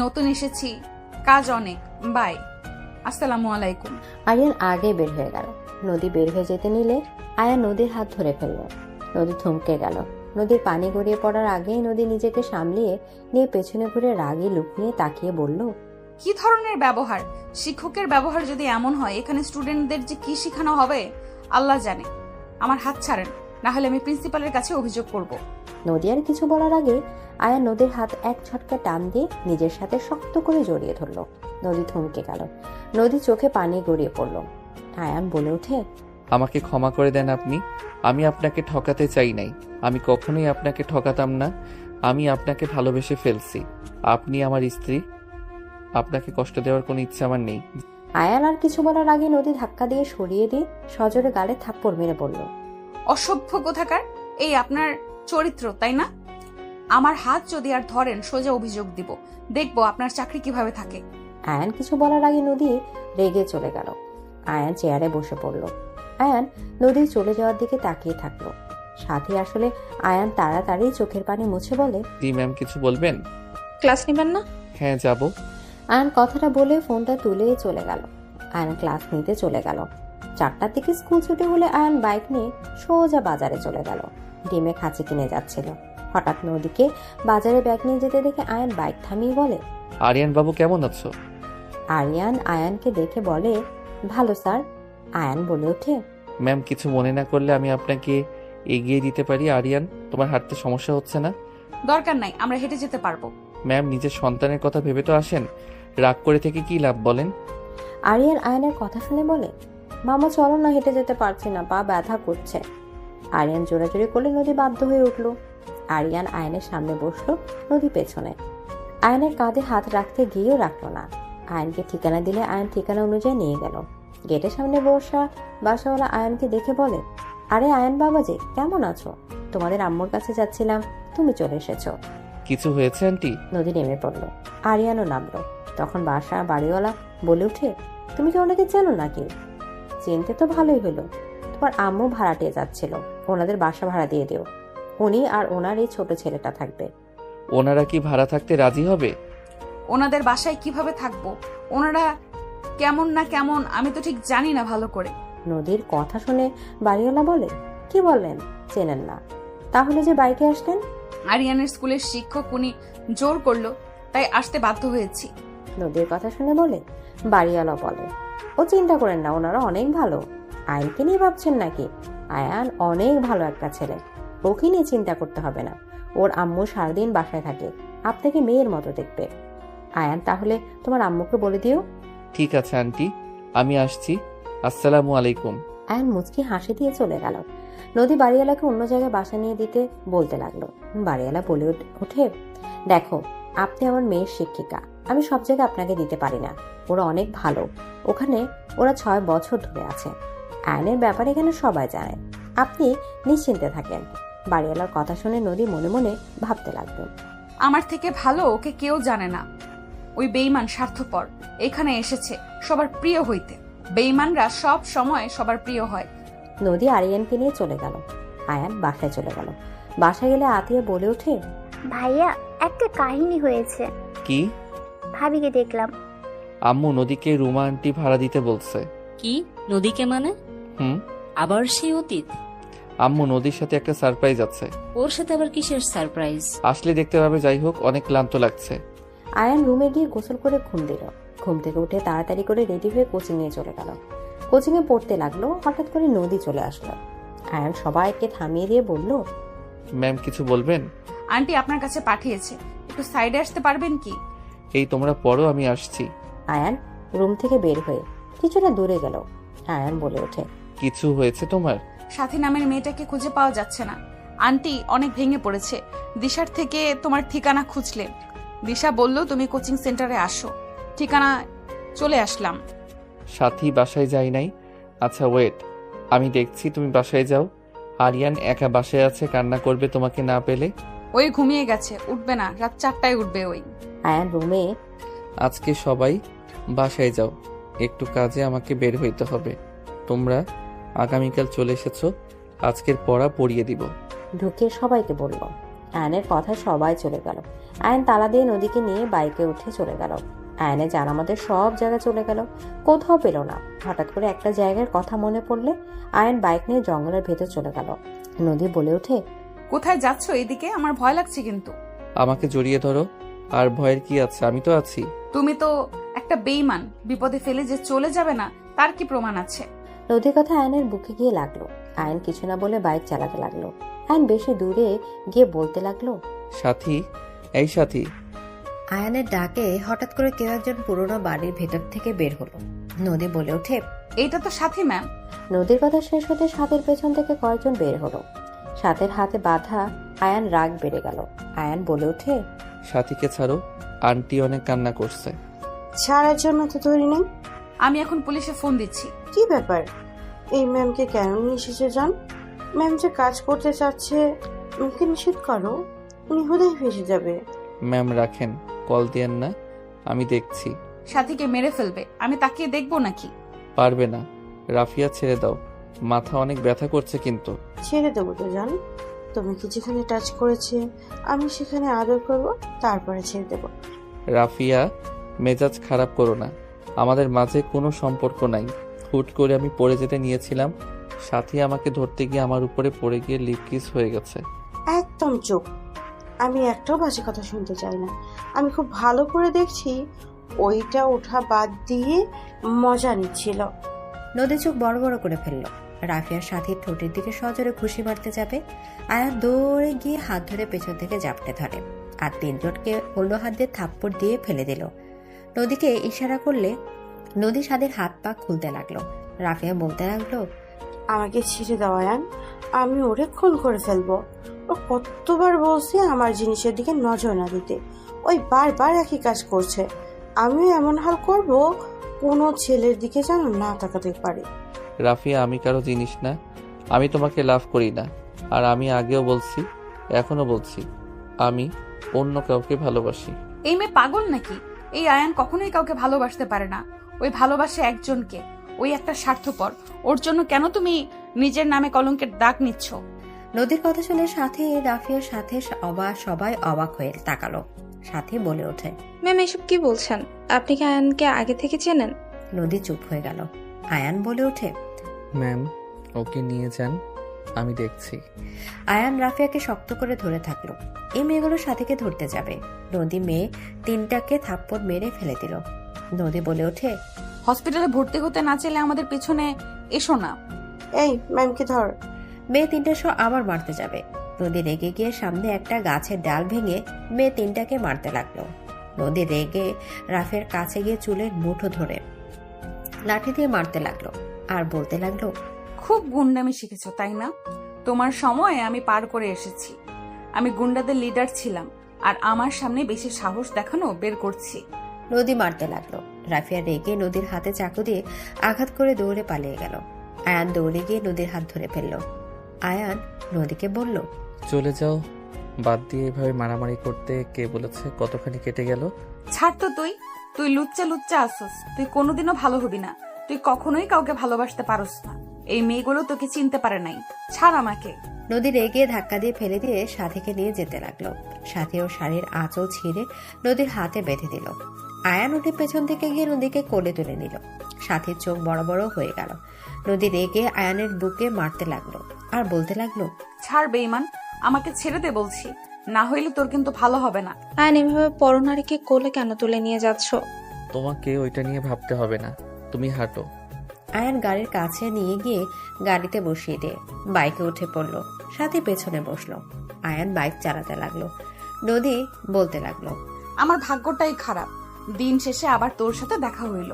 নতুন এসেছি, কাজ অনেক। বাই, আসসালামু আলাইকুম। আরিয়ান আগে বের হয়ে গেল। নদী বের হয়ে যেতে নিলে আয়ান নদীর হাত ধরে ফেলল। নদী থমকে গেল। নদীর পানি গড়িয়ে পড়ার আগেই নদী নিজেকে সামলিয়ে নিয়ে পেছনে ঘুরে রাগী লুক নিয়ে তাকিয়ে বলল, কি ধরনের ব্যবহার? শিক্ষকের ব্যবহার যদি এমন হয়, এখানে স্টুডেন্টদের যে কি শেখানো হবে আল্লাহ জানে। আমার হাত ছাড়েন, না হলে আমি প্রিন্সিপালের কাছে অভিযোগ করব। নদী আর কিছু বলার আগে আয়ান নদীর হাত এক ঝটকা টান দিয়ে নিজের সাথে শক্ত করে জড়িয়ে ধরল। নদী থমকে গেল। নদী চোখে পানি গড়িয়ে পড়ল। আয়ান বলে ওঠে, আমাকে ক্ষমা করে দেন আপনি। আমি আপনাকে ঠকাতে চাই নাই। আমি কখনোই আপনাকে ঠকাতাম না। আমি আপনাকে ভালোবেসে ফেলছি। আপনি আমার স্ত্রী। আপনাকে কষ্ট দেওয়ার কোনো ইচ্ছা আমার নেই। আয়ান আর কিছু বলার আগে নদী ধাক্কা দিয়ে সরিয়ে দিয়ে সজোরে গালে থাপ্পড় মেরে বলল, অসভ্য কোথাকার! এই আপনার চরিত্র, তাই না? আমার হাত যদি আর ধরেন, সোজা অভিযোগ দিব। দেখবো আপনার চাকরি কিভাবে থাকে। আয়ান কিছু বলার আগে নদী রেগে চলে গেল। আয়ান চেয়ারে বসে পড়ল। আয়ান নদীর চলে যাওয়ার দিকে তাকিয়ে থাকলো। সাথে আসলে আয়ান তাড়াতাড়ি চোখের পানি মুছে বলে, জি ম্যাম, কিছু বলবেন? ক্লাস নেবেন না? হ্যাঁ যাব। আয়ান কথাটা বলে ফোনটা তুলে চলে গেল। আয়ান ক্লাস নিতে চলে গেল। 4টার দিকে স্কুল ছুটি হলে আয়ান বাইক নিয়ে সোজা বাজারে চলে গেল। ডিমে খাঁচি কিনে যাচ্ছিল। হঠাৎ নদীকে বাজারে ব্যাগ নিয়ে যেতে দেখে আয়ান বাইক থামিয়ে বলে, আরিয়ান বাবু কেমন আছো? আরিয়ান আয়ানকে দেখে বলে, ভালো স্যার। আয়ান বলে ওঠে, ম্যাম, কিছু মনে না করলে আমি আপনাকে এগিয়ে দিতে পারি। আরিয়ান, তোমার হাঁটতে সমস্যা হচ্ছে না? দরকার নাই, আমরা হেঁটে যেতে পারবো। ম্যাম, নিজের সন্তানের কথা ভেবে তো আসেন। রাগ করে থেকে কি লাভ বলেন? আরিয়ান আয়ানের কথা শুনে বলে, মামা চলো না, হেঁটে যেতে পারছি না, পা ব্যথা করছে। আরিয়ান জোরাজোরি করলে নদী বাধ্য হয়ে উঠল। আরিয়ান আয়নের সামনে বসলো, নদী পেছনে। আয়নের কাঁধে হাত রাখতে গিয়েও রাখলো না। আয়নকে ঠিকানা দিলে আয়ন ঠিকানা অনুযায়ী নিয়ে গেল। গেটের সামনে বসা বাসাওয়ালা আয়ানকে দেখে বলে, আরে আয়ান বাবাজি, কেমন আছো? তোমাদের আম্মুর কাছে যাচ্ছিলাম, তুমি চলে এসেছো। কিছু হয়েছে আন্টি? নদী নেমে পড়ল, আরিয়ানও নামলো। তখন বাড়িওয়ালা বলে উঠে, তুমি কি ওনাকে চেনো নাকি? চিনতে তো ভালোই হলো, তোমার আম্মু ভাড়াটিয়ে যাচ্ছিল, ওনাদের বাসা ভাড়া দিয়ে দিও। উনি আর ওনার এই ছোট ছেলেটা থাকবে। ওনারা কি ভাড়া থাকতে রাজি হবে? ওনাদের বাসায় কিভাবে থাকবো? ওনারা কেমন না কেমন আমি তো ঠিক জানি না ভালো করে। নদীর কথা শুনে বাড়িওয়ালা বলে, কি বললেন, চেনেন না? তাহলে যে বাইকে আসলেন? আরিয়ানের স্কুলের শিক্ষক, উনি জোর করলো তাই আসতে বাধ্য হয়েছি। নদীর কথা শুনে বলে বাড়িওয়ালা বলে, ও চিন্তা করেন না, ওনারা অনেক ভালো। আয়ানকে নিয়ে ভাবছেন নাকি? আয়ান অনেক ভালো একটা ছেলে, ওকে নিয়ে চিন্তা করতে হবে না। ওর আম্মু সারাদিন বাসায় থাকে, আপনাকে মেয়ের মতো দেখবে। আয়ান, তাহলে তোমার আম্মুকে বলে দিও। ঠিক আছে আন্টি, আমি আসছি। আসসালামু আলাইকুম। আয়ান মুচকি হাসি দিয়ে চলে গেল। নদী বাড়িওয়ালাকে অন্য জায়গায় বাসা নিয়ে দিতে বলতে লাগলো। বাড়িওয়ালা বলে ওঠে, দেখো, আপনি আমার মেয়ের শিক্ষিকা, আমি সব জায়গায় আপনাকে দিতে পারি না। ওরা অনেক ভালো, ওখানে ওরা 6 বছর ধরে আছে। আয়নের ব্যাপারে এখানে সবাই জানে, আপনি নিশ্চিন্তে থাকেন। বাড়িওয়ালার কথা শুনে নদী মনে মনে ভাবতে লাগলো, আমার থেকে ভালো ওকে কেউ জানে না। ওই বেঈমান স্বার্থপর এখানে এসেছে সবার প্রিয় হইতে। বেঈমানরা সব সময় সবার প্রিয় হয়। নদী আরিয়ানকে নিয়ে চলে গেল। আয়ান বাসায় চলে গেল। বাসায় গেলে আতিয়া বলে ওঠে, ভাইয়া, একটা কাহিনী হয়েছে। কি? ভাবিকে দেখলাম। আম্মু নদীকে রুমা আন্টি ভাড়া দিতে বলছে। কি? নদীকে মানে? আবার সেই অতীত? আম্মু নদীর সাথে একটা সারপ্রাইজ আছে। ওর সাথে আবার কিসের সারপ্রাইজ? আসলে দেখতে পাবে। যাই হোক, অনেক ক্লান্ত লাগছে। আয়ান রুমে গিয়ে গোসল করে ঘুম দিল। ঘুম থেকে উঠে তাড়াতাড়ি করে রেডি হয়ে কোচিং নিয়ে চলে গেল। কোচিং এ পড়তে লাগলো। হঠাৎ করে নদী চলে আসলো। আয়ান সবাইকে থামিয়ে দিয়ে বলল, ম্যাম কিছু বলবেন? আন্টি আপনার কাছে পাঠিয়েছে, একটু সাইডে আসতে পারবেন কি? এই তোমরা পড়ো, আমি আসছি। আয়ান রুম থেকে বের হয়ে কিছুটা দূরে গেল। আয়ান বলে ওঠে, কিছু হয়েছে তোমার? সাথী নামের মেয়েটাকে খুঁজে পাওয়া যাচ্ছে না। আন্টি অনেক ভেঙে পড়েছে। দিশার থেকে তোমার ঠিকানা খুঁজলেন। দিশা বলল তুমি কোচিং সেন্টারে আসো। ঠিকানা চলে আসলাম। সাথী বাসায় যাই নাই। আচ্ছা ওয়েট, আমি দেখছি, তুমি বাসায় যাও। আরিয়ান একা বাসায় আছে, কান্না করবে তোমাকে না পেলে। ওই ঘুমিয়ে গেছে, উঠবে না, রাত 4টায় উঠবে ওই। আয়ান রুমে, আজকে সবাই বাসায় যাও, একটু কাজে আমাকে বের হইতে হবে। তোমরা আগামীকাল চলে এসেছো, আজকের পড়া পড়িয়ে দিব। ঢুকে সবাইকে বলল। আয়নের কথা সবাই চলে গেল। আয়ন তালা দিয়ে নদীকে নিয়ে বাইকে উঠে চলে গেল। আয়নে জানা আমাদের সব জায়গায় চলে গেল, কোথাও পেল না। হঠাৎ করে একটা জায়গার কথা মনে পড়লে আয়ন বাইক নিয়ে জঙ্গলের ভেতর চলে গেল। নদী বলে ওঠে, কোথায় যাচ্ছ? এদিকে, আমার ভয় লাগছে কিন্তু। আমাকে জড়িয়ে ধরো। আর ভয়ের কি আছে, আমি তো আছি। তুমি তো একটা বেঈমান, বিপদে ফেলে যে চলে যাবে না তার কি প্রমাণ আছে? নদীর কথা আয়নের বুকে গিয়ে লাগলো। আয়ন কিছু না বলে বাইক চালাতে লাগলো। আয়ন বেশি দূরে গিয়ে বলতে লাগলো, সাথী, এই সাথী। আয়নের ডাকে হঠাৎ করে কেউ একজন পুরোনো বাড়ির ভেতর থেকে বের হলো। নদী বলে ওঠে, এইটা তো সাথী ম্যাম। নদীর কথা শেষ হতে সাথের পেছন থেকে কয়েকজন বের হলো। সাথের হাতে বাঁধা। আয়ান রাগ বেড়ে গেল। আয়ান বলে ওঠে, সাথীকে ছাড়ো, আন্টি অনেক কান্না করছে। ছাড়ার জন্য তো ধরি নেই। আমি এখন পুলিশে ফোন দিচ্ছি। কি ব্যাপার? এই ম্যামকে কেন নিয়ে এসেছে জান? ম্যাম যে কাজ করতে চাচ্ছে, ওকে নিষেধ করো, উনি হুদাই ফেসে যাবে। ম্যাম রাখেন, কল দিয়েন না, আমি দেখছি। সাথীকে মেরে ফেলবে, আমি তাকিয়ে দেখবো নাকি? পারবে না, রাফিয়া ছেড়ে দাও, মাথা অনেক ব্যথা করছে কিন্তু। ছেড়ে দেবো তো জান, তোমাকে যেখানে টাচ করেছে আমি সেখানে আদর করব, তারপরে ছেড়ে দেবো। রাফিয়া, মেজাজ খারাপ করো না, আমাদের মাঝে কোনো সম্পর্ক নাই। হুট করে আমি পড়ে যেতে নিয়েছিলাম, সাথী আমাকে ধরতে গিয়ে আমার উপরে পড়ে গিয়ে লিপ কিস হয়ে গেছে। একদম চুপ, আমি একটাও বাজে কথা শুনতে চাই না। আমি খুব ভালো করে দেখছি ওইটা ওঠা বাদ দিয়ে মজা নিচ্ছিল। নদী চোখ বড় বড় করে ফেলল। রাফিয়ার সাথীর ঠোঁটের দিকে সজোরে খুশি মারতে যাবে। আয়ান দৌড়ে গিয়ে হাত ধরে পেছন থেকে জাপটে ধরে আর তিনজনকে অন্য হাত দিয়ে থাপ্পড় দিয়ে ফেলে দিল। নদীকে ইশারা করলে নদী সাদের হাত পা খুলতে লাগলো। রাফিয়া বলতে লাগলো, আমাকে ছেড়ে দাও আয়ান, আমি ওরে খুন করে ফেলবো। ও কতবার বলছে আমার জিনিসের দিকে নজর না দিতে, ওই বারবার একই কাজ করছে। আমিও এমন হাল করব, ও কোনো ছেলের দিকে যেন না তাকাতে পারে। রাফিয়া, আমি কারো জিনিস না। আমি তোমাকে লাভ করি না। আর আমি আগেও বলছি, এখনো বলছি, আমি অন্য কাউকে ভালোবাসি। এই মেয়ে পাগল নাকি? এই আয়ান কখনোই কাউকে ভালোবাসতে পারে না। ওই ভালোবাসে একজনকে, ওই একটা স্বার্থপর। ওর জন্য কেন তুমি নিজের নামে কলঙ্কের দাগ নিচ্ছ? নদীর কথা শুনে সাথে রাফিয়ার সাথে সবাই অবাক হয়ে তাকালো। সাথে বলে ওঠে, ম্যাম এসব কি বলছেন? আপনি কি আয়ানকে আগে থেকে চেনেন? নদী চুপ হয়ে গেল। আয়ান বলে ওঠে, ম্যাম, ওকে নিয়ে যান, আমি দেখছি। আয়ান রাফিয়াকে শক্ত করে ধরে থাকলো। এই মেয়েগুলো সাথীকে ধরতে যাবে। নদী মেয়ে তিনটাকে থাপ্পড় মেরে ফেলে দিল। নদী বলে ওঠে, হসপিটালে ভর্তি হতে না চাইলে আমাদের পেছনে এসো না। এই ম্যামকে ধর। মেয়ে তিনটার সহ আবার মারতে যাবে। নদী রেগে গিয়ে সামনে একটা গাছের ডাল ভেঙে মেয়ে তিনটাকে মারতে লাগলো। নদী রেগে রাফিয়ার কাছে গিয়ে চুলের মুঠো ধরে লাঠি দিয়ে মারতে লাগলো আর বলতে লাগলো, খুব গুন্ডামি শিখেছো তাই না? তোমার সময় আমি পার করে এসেছি। আমি গুন্ডাদের লিডার ছিলাম, আর আমার সামনে বেশি সাহস দেখানো বের করছি। নদী মারতে লাগলো। রাফিয়া রেগে নদীর হাতে চাকু দিয়ে আঘাত করে দৌড়ে পালিয়ে গেল। আয়ান দৌড়ে গিয়ে নদীর হাত ধরে ফেলল। আয়ান নদীকে বলল, চলে যাও, বাদ দিয়ে এভাবে মারামারি করতে কে বলেছে? কতখানি কেটে গেল। ছাড় তো তুই। তুই লুচ্চা লুচ্চা আসস। তুই কোনোদিনও ভালো হবি না। তুই কখনোই কাউকে ভালোবাসতে পারস না। এই মেয়েগুলো তোকে চিনতে পারে নাই। ছাড় আমাকে। নদী রেগে ধাক্কা দিয়ে ফেলে দিয়ে সাথীকে নিয়ে যেতে লাগলো। সাথী ও শাড়ির আঁচল ছিঁড়ে নদীর হাতে বেঁধে দিল। আয়ান উঠে পেছন থেকে গিয়ে নদীকে কোলে তুলে নিল। সাথীর চোখ বড় বড় হয়ে গেল। নদী রেগে আয়ানের বুকে মারতে লাগলো আর বলতে লাগলো, ছাড় বেঈমান, আমাকে ছেড়ে দে বলছি, না হইলে তোর কিন্তু ভালো হবে না। আয়ান এভাবে পরনারীকে কোলে কেন তুলে নিয়ে যাচ্ছ? তোমাকে ওইটা নিয়ে ভাবতে হবে না, তুমি হাঁটো। আয়ান গাড়ির কাছে নিয়ে গিয়ে গাড়িতে বসিয়ে দিয়ে বাইকে উঠে পড়লো। সাথী পেছনে বসলো। আয়ান বাইক চালাতে লাগলো। নদী বলতে লাগলো, আমার ভাগ্যটাই খারাপ। দিন শেষে আবার তোর সাথে দেখা হইল।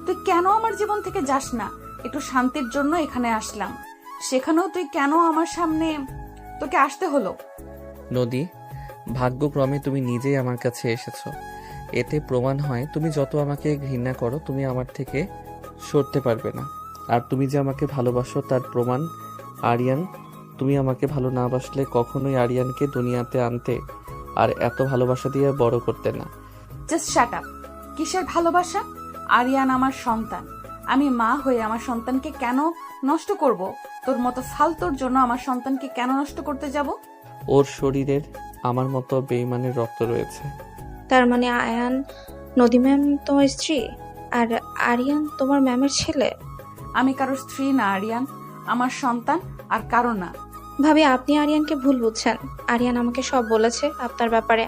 তুই কেন আমার জীবন থেকে যাস না? একটু শান্তির জন্য এখানে আসলাম, সেখানেও তুই কেন আমার সামনে তোকে আসতে হলো? নদী, ভাগ্যক্রমে তুমি নিজেই আমার কাছে এসেছো। এতে প্রমাণ হয় তুমি যত আমাকে ঘৃণা করো, তুমি আমার থেকে সরতে পারবে না। আর তুমি যে আমাকে ভালোবাসো তার প্রমাণ আরিয়ান। তুমি আমাকে ভালো না বাসলে কখনোই আরিয়ানকে দুনিয়াতে আনতে আর এত ভালোবাসা দিয়ে বড় করতে না। Just shut up. কিসের ভালোবাসা? আরিয়ান আমার সন্তান। আমি মা হয়ে আমার সন্তানকে কেন নষ্ট করব? তোর মতো ফালতুর জন্য আমার সন্তানকে কেন নষ্ট করতে যাব? ওর শরীরের আমার মতো বেঈমানের রক্ত রয়েছে। তার মানে আয়ান নদী ম্যাম তোমার স্ত্রী আর আরিয়ান তোমার ম্যামের ছেলে? আমি কারোর স্ত্রী না আরিয়ান, আমার সন্তান আর কারো না। ভাবি, আপনি আরিয়ানকে ভুল বুঝছেন। আরিয়ান আমাকে সব বলেছে আপনার ব্যাপারে।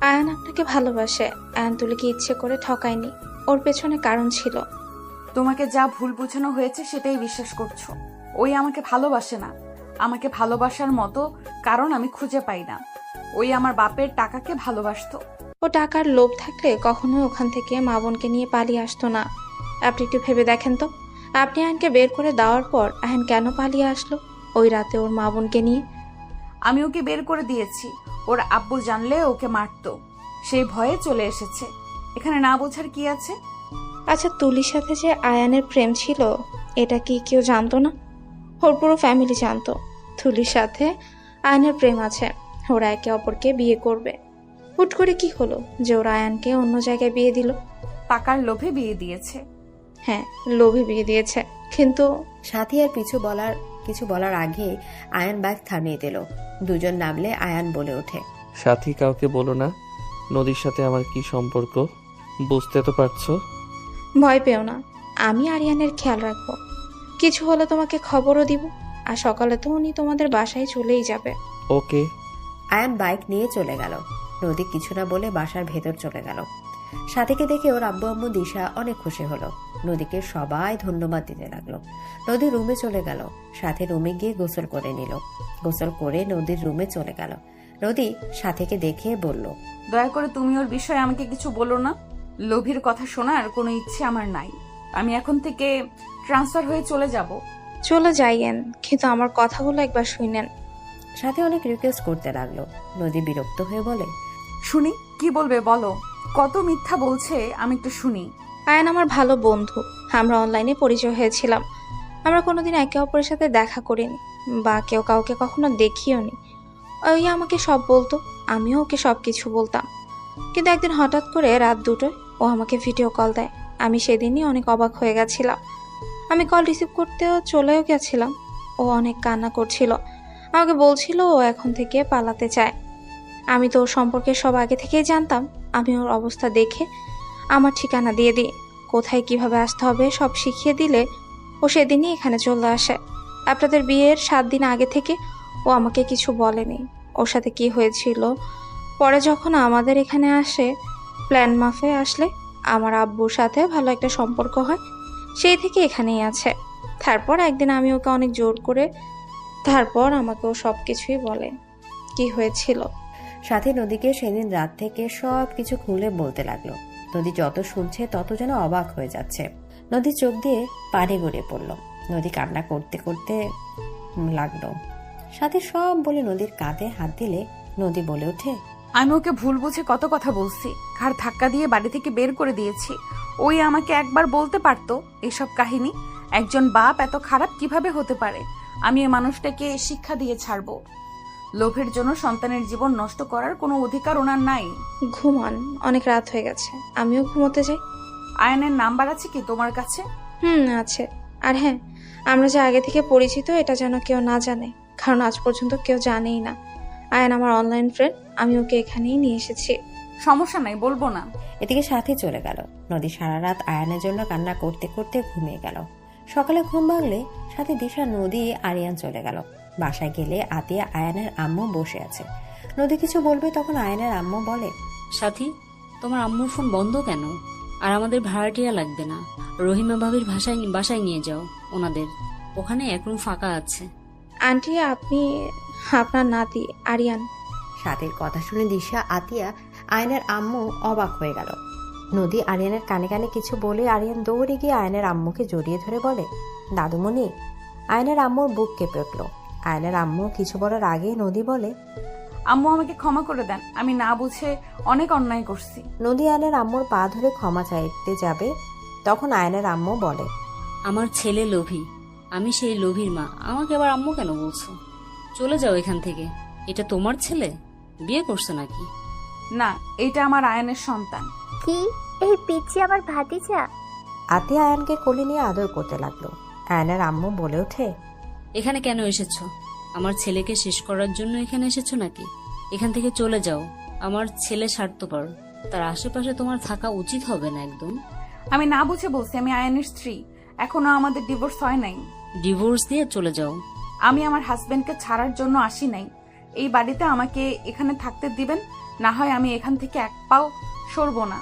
আয়ান আপনাকে ভালোবাসে। আয়ান তুলিকে ইচ্ছে করে ঠকায়নি, ওর পেছনে কারণ ছিল। তোমাকে যা ভুল বোঝানো হয়েছে সেটাই বিশ্বাস করছো। ওই আমাকে ভালোবাসে না। আমাকে ভালোবাসার মতো কারণ আমি খুঁজে পাই না। ওই আমার বাপের টাকাকে ভালোবাসতো। ও টাকার লোভ থাকলে কখনোই ওখান থেকে মা বোনকে নিয়ে পালিয়ে আসতো না। আপনি একটু ভেবে দেখেন তো, আপনি আয়নকে বের করে দেওয়ার পর আয়ন কেন পালিয়ে আসলো ওই রাতে ওর মা বোনকে নিয়ে? আমি ওকে বের করে দিয়েছি। ওর আব্বু জানলে ওকে মারতো, সেই ভয়ে চলে এসেছে। এখানে না বোঝার কি আছে? আচ্ছা, তুলির সাথে যে আয়ানের প্রেম ছিল এটা কি কেউ জানতো না? ওর পুরো ফ্যামিলি জানতো তুলির সাথে আয়ানের প্রেম আছে। ওরা একে অপরকে বিয়ে করবে। হুট করে কি হলো যে ওরা আয়ানকে অন্য জায়গায় বিয়ে দিল? টাকার লোভে বিয়ে দিয়েছে। হ্যাঁ, লোভে বিয়ে দিয়েছে, কিন্তু সাথী আর কিছু বলার আগে আয়ান বাইক থামিয়ে দিল। দুজন নামলে আয়ান বলে ওঠে, সাথী, কাউকে বলো না নদীর সাথে আমার কি সম্পর্ক। বুঝতে তো পারছো? ভয় পেও না, আমি আরিয়ানের খেয়াল রাখবো। কিছু হলে তোমাকে খবরও দিব। আর সকালে তো উনি তোমাদের বাসায় চলেই যাবে। ওকে। আয়ান বাইক নিয়ে চলে গেল। নদী কিছু না বলে বাসার ভেতর চলে গেল। সাথীকে দেখে ওর আব্বু আম্মু দিশা অনেক খুশি হলো। নদীকে সবাই ধন্যবাদ দিতে লাগলো। নদী রুমে চলে গেল। সাথে রুমে গিয়ে গোসল করে নিল। গোসল করে নদীর রুমে চলে গেল। নদী সাথীকে দেখে বলল, দয়া করে তুমি ওর বিষয়ে আমাকে কিছু বলো না। লোভীর কথা শোনার কোনো ইচ্ছে আমার নাই। আমি এখন থেকে ট্রান্সফার হয়ে চলে যাব। চলে যাইয়েন, কিন্তু আমার কথাগুলো একবার শুনেন। সাথে অনেক রিকোয়েস্ট করতে লাগলো। নদী বিরক্ত হয়ে বলে, শুনি, কি বলবে বলো। কত মিথ্যা বলছে, আমি একটু শুনি। আয়ান আমার ভালো বন্ধু। আমরা অনলাইনে পরিচয় হয়েছিলাম। আমরা কোনোদিন একে অপরের সাথে দেখা করিনি বা কেউ কাউকে কখনো দেখিও নি। ওই আমাকে সব বলতো, আমিও ওকে সব কিছু বলতাম। কিন্তু একদিন হঠাৎ করে রাত 2টোয় ও আমাকে ভিডিও কল দেয়। আমি সেদিনই অনেক অবাক হয়ে গেছিলাম। আমি কল রিসিভ করতেও চলেও গেছিলাম। ও অনেক কান্না করছিল, আমাকে বলছিল ও এখন থেকে পালাতে চায়। আমি তো ওর সম্পর্কে সব আগে থেকেই জানতাম। আমি ওর অবস্থা দেখে আমার ঠিকানা দিয়ে দিই, কোথায় কিভাবে আসতে হবে সব শিখিয়ে দিলে ও সেদিনই এখানে চলে আসে। আপনাদের বিয়ের 7 দিন আগে থেকে ও আমাকে কিছু বলেনি ওর সাথে কি হয়েছিল। পরে যখন আমাদের এখানে আসে, প্ল্যান মাফে আসলে আমার আব্বুর সাথে ভালো একটা সম্পর্ক হয়, সেই থেকে এখানেই আছে। তারপর একদিন আমি ওকে অনেক জোর করে, তারপর আমাকে ও সব কিছুই বলে কি হয়েছিল। সাথে নদীকে সেদিন রাত থেকে সব কিছু খুলে বলতে লাগলো। নদী যত শুনছে তত যেন অবাক হয়ে যাচ্ছে। নদীর চোখ দিয়ে পানি গড়িয়ে পড়ল। নদী কান্না করতে করতে লাগলো। সাথে সব বলে নদীর কাঁধে হাত দিলে নদী বলে ওঠে, আমি ওকে ভুল বুঝে কত কথা বলছি, ঘাড় ধাক্কা দিয়ে বাড়ি থেকে বের করে দিয়েছি। ওই আমাকে একবার বলতে পারতো এসব কাহিনী। একজন বাপ এত খারাপ কিভাবে হতে পারে? আমি এই মানুষটাকে শিক্ষা দিয়ে ছাড়বো। লোভের জন্য সন্তানের জীবন নষ্ট করার কোনো অধিকার ওনার নাই। ঘুমান, অনেক রাত হয়ে গেছে, আমিও ঘুমোতে যাই। আয়নের নাম্বার আছে কি তোমার কাছে? আছে। আর হ্যাঁ, আমরা যে আগে থেকে পরিচিত এটা যেন কেউ না জানে, কারণ আজ পর্যন্ত কেউ জানেই না। আয়ান আমার অনলাইন ফ্রেন্ড, আমি ওকে এখানেই নিয়ে এসেছি। সমস্যা নাই, বলবো না। এদিকে সাথে চলে গেল। নদী সারা রাত আয়ানের জন্য কান্না করতে করতে ঘুমিয়ে গেল। সকালে ঘুম ভাঙলে সাথে দিশা, নদী, আরিয়ান চলে গেল। বাসায় গেলে আতিয়া আয়ানের আম্মু বসে আছে। নদী কিছু বলবে তখন আয়ানের আম্মু বলে, সাথী, তোমার আম্মুর ফোন বন্ধ কেন? আর আমাদের ভাড়াটিয়া লাগবে না, রহিমা ভাবির বাসায় নিয়ে যাও ওনাদের, ওখানে এক রুম ফাঁকা আছে। আন্টি, আপনি আপনার নাতি আরিয়ান। সাথীর কথা শুনে দিশা, আতিয়া, আয়নের আম্মু অবাক হয়ে গেল। নদী আরিয়ানের কানে কানে কিছু বলে আরিয়ান দৌড়ে গিয়ে আয়নের আম্মুকে জড়িয়ে ধরে বলে, দাদুমণি। আয়নের আম্মুর বুক কেঁপে উঠল। আয়নের আম্মু কিছু বলার আগেই নদী বলে, আম্মু আমাকে ক্ষমা করে দেন, আমি না বুঝে অনেক অন্যায় করছি। নদী আয়নের আম্মুর পা ধরে ক্ষমা চাইতে যাবে তখন আয়নের আম্মু বলে, আমার ছেলে লোভী, আমি সেই লোভীর মা, আমাকে আবার আম্মু কেন বলছো? চলে যাও এখান থেকে। এটা তোমার ছেলে? বিয়ে করছো নাকি? না, এটা আমার আয়নের সন্তান। কি এই পিচ্ছি আমার ভাতিজা? আতিয়া আয়নকে কোলে নিয়ে আদর করতে লাগলো। আয়নের আম্মু বলে ওঠে, এখানে কেন এসেছো? আমার ছেলেকে শেষ করার জন্য এখানে এসেছো নাকি? এখান থেকে চলে যাও। আমার ছেলে স্বার্থপর, তার আশেপাশে তোমার থাকা উচিত হবে না একদম। আমি না বুঝে বলছি, আমি আয়নের স্ত্রী, এখনো আমাদের ডিভোর্স হয় নাই। ডিভোর্স দিয়ে চলে যাও। আমি আমার হাজবেন্ডকে ছাড়ার জন্য আসি নাই। এই বাড়িতে আমাকে এখানে থাকতে দিবেন, না হয় আমি এখান থেকে এক পাও সরবো না।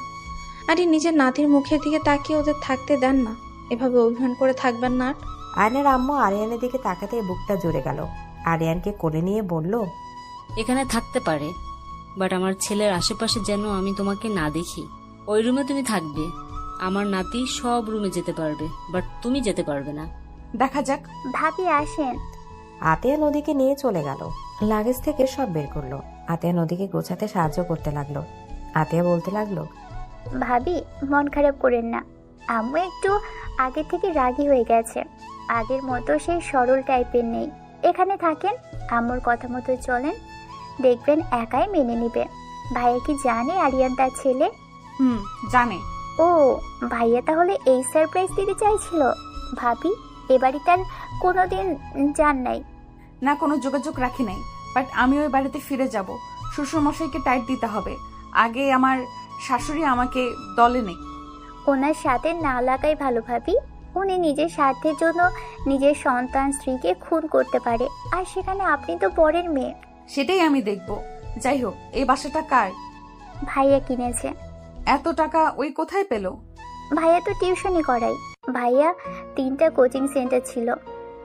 আন্টি, নিজের নাতির মুখের দিকে তাকিয়ে ওদের থাকতে দেন না, এভাবে অভিমান করে থাকবেন না। আয়নের আম্মু আরিয়ানের দিকে তাকাতে বুকটা জুড়ে গেল। আরিয়ানকে কোলে নিয়ে বলল, এখানে থাকতে পারে, বাট আমার ছেলের আশেপাশে যেন আমি তোমাকে না দেখি। ওই রুমে তুমি থাকবে, আমার নাতি সব রুমে যেতে পারবে, বাট তুমি যেতে পারবে না। দেখা যাক। ভাবি আসেন। আতিয়া নদীকে নিয়ে চলে গেল। লাগেজ থেকে সব বের করলো। আতিয়া নদীকে গোছাতে সাহায্য করতে লাগলো। আতিয়া বলতে লাগলো, ভাবি মন খারাপ করেন না, আম্মু একটু আগে থেকে রাগী হয়ে গেছে, আগের মতো সেই সরল টাইপের নেই। এখানে থাকেন, আম্মুর কথা মতো চলেন, দেখবেন একাই মেনে নিবে। ভাইয়া কি জানে আরিয়ান তার ছেলে? জানে। ও, ভাইয়া তাহলে এই সারপ্রাইজ দিতে চাইছিল। ভাবি এবারই তার কোনোদিন যান নাই? না, কোনো যোগাযোগ রাখি নাই, বাট আমি ওই বাড়িতে ফিরে যাব। শ্বশুরমশাইকে টাইট দিতে হবে, আগে আমার শাশুড়ি আমাকে দলে নেই। ওনার সাথে না লাগাই ভালো ভাবি। উনি নিজের স্বার্থের জন্য নিজের সন্তান স্ত্রীকে খুন করতে পারে, আর সেখানে আপনি তো বরের মেয়ে। সেটাই আমি দেখব। যাই হোক, এই বাসাটা কার? ভাইয়া কিনেছে। এত টাকা ওই কোথায় পেল? ভাইয়া তো টিউশনি করাই। ভাইয়া 3টা কোচিং সেন্টার ছিল,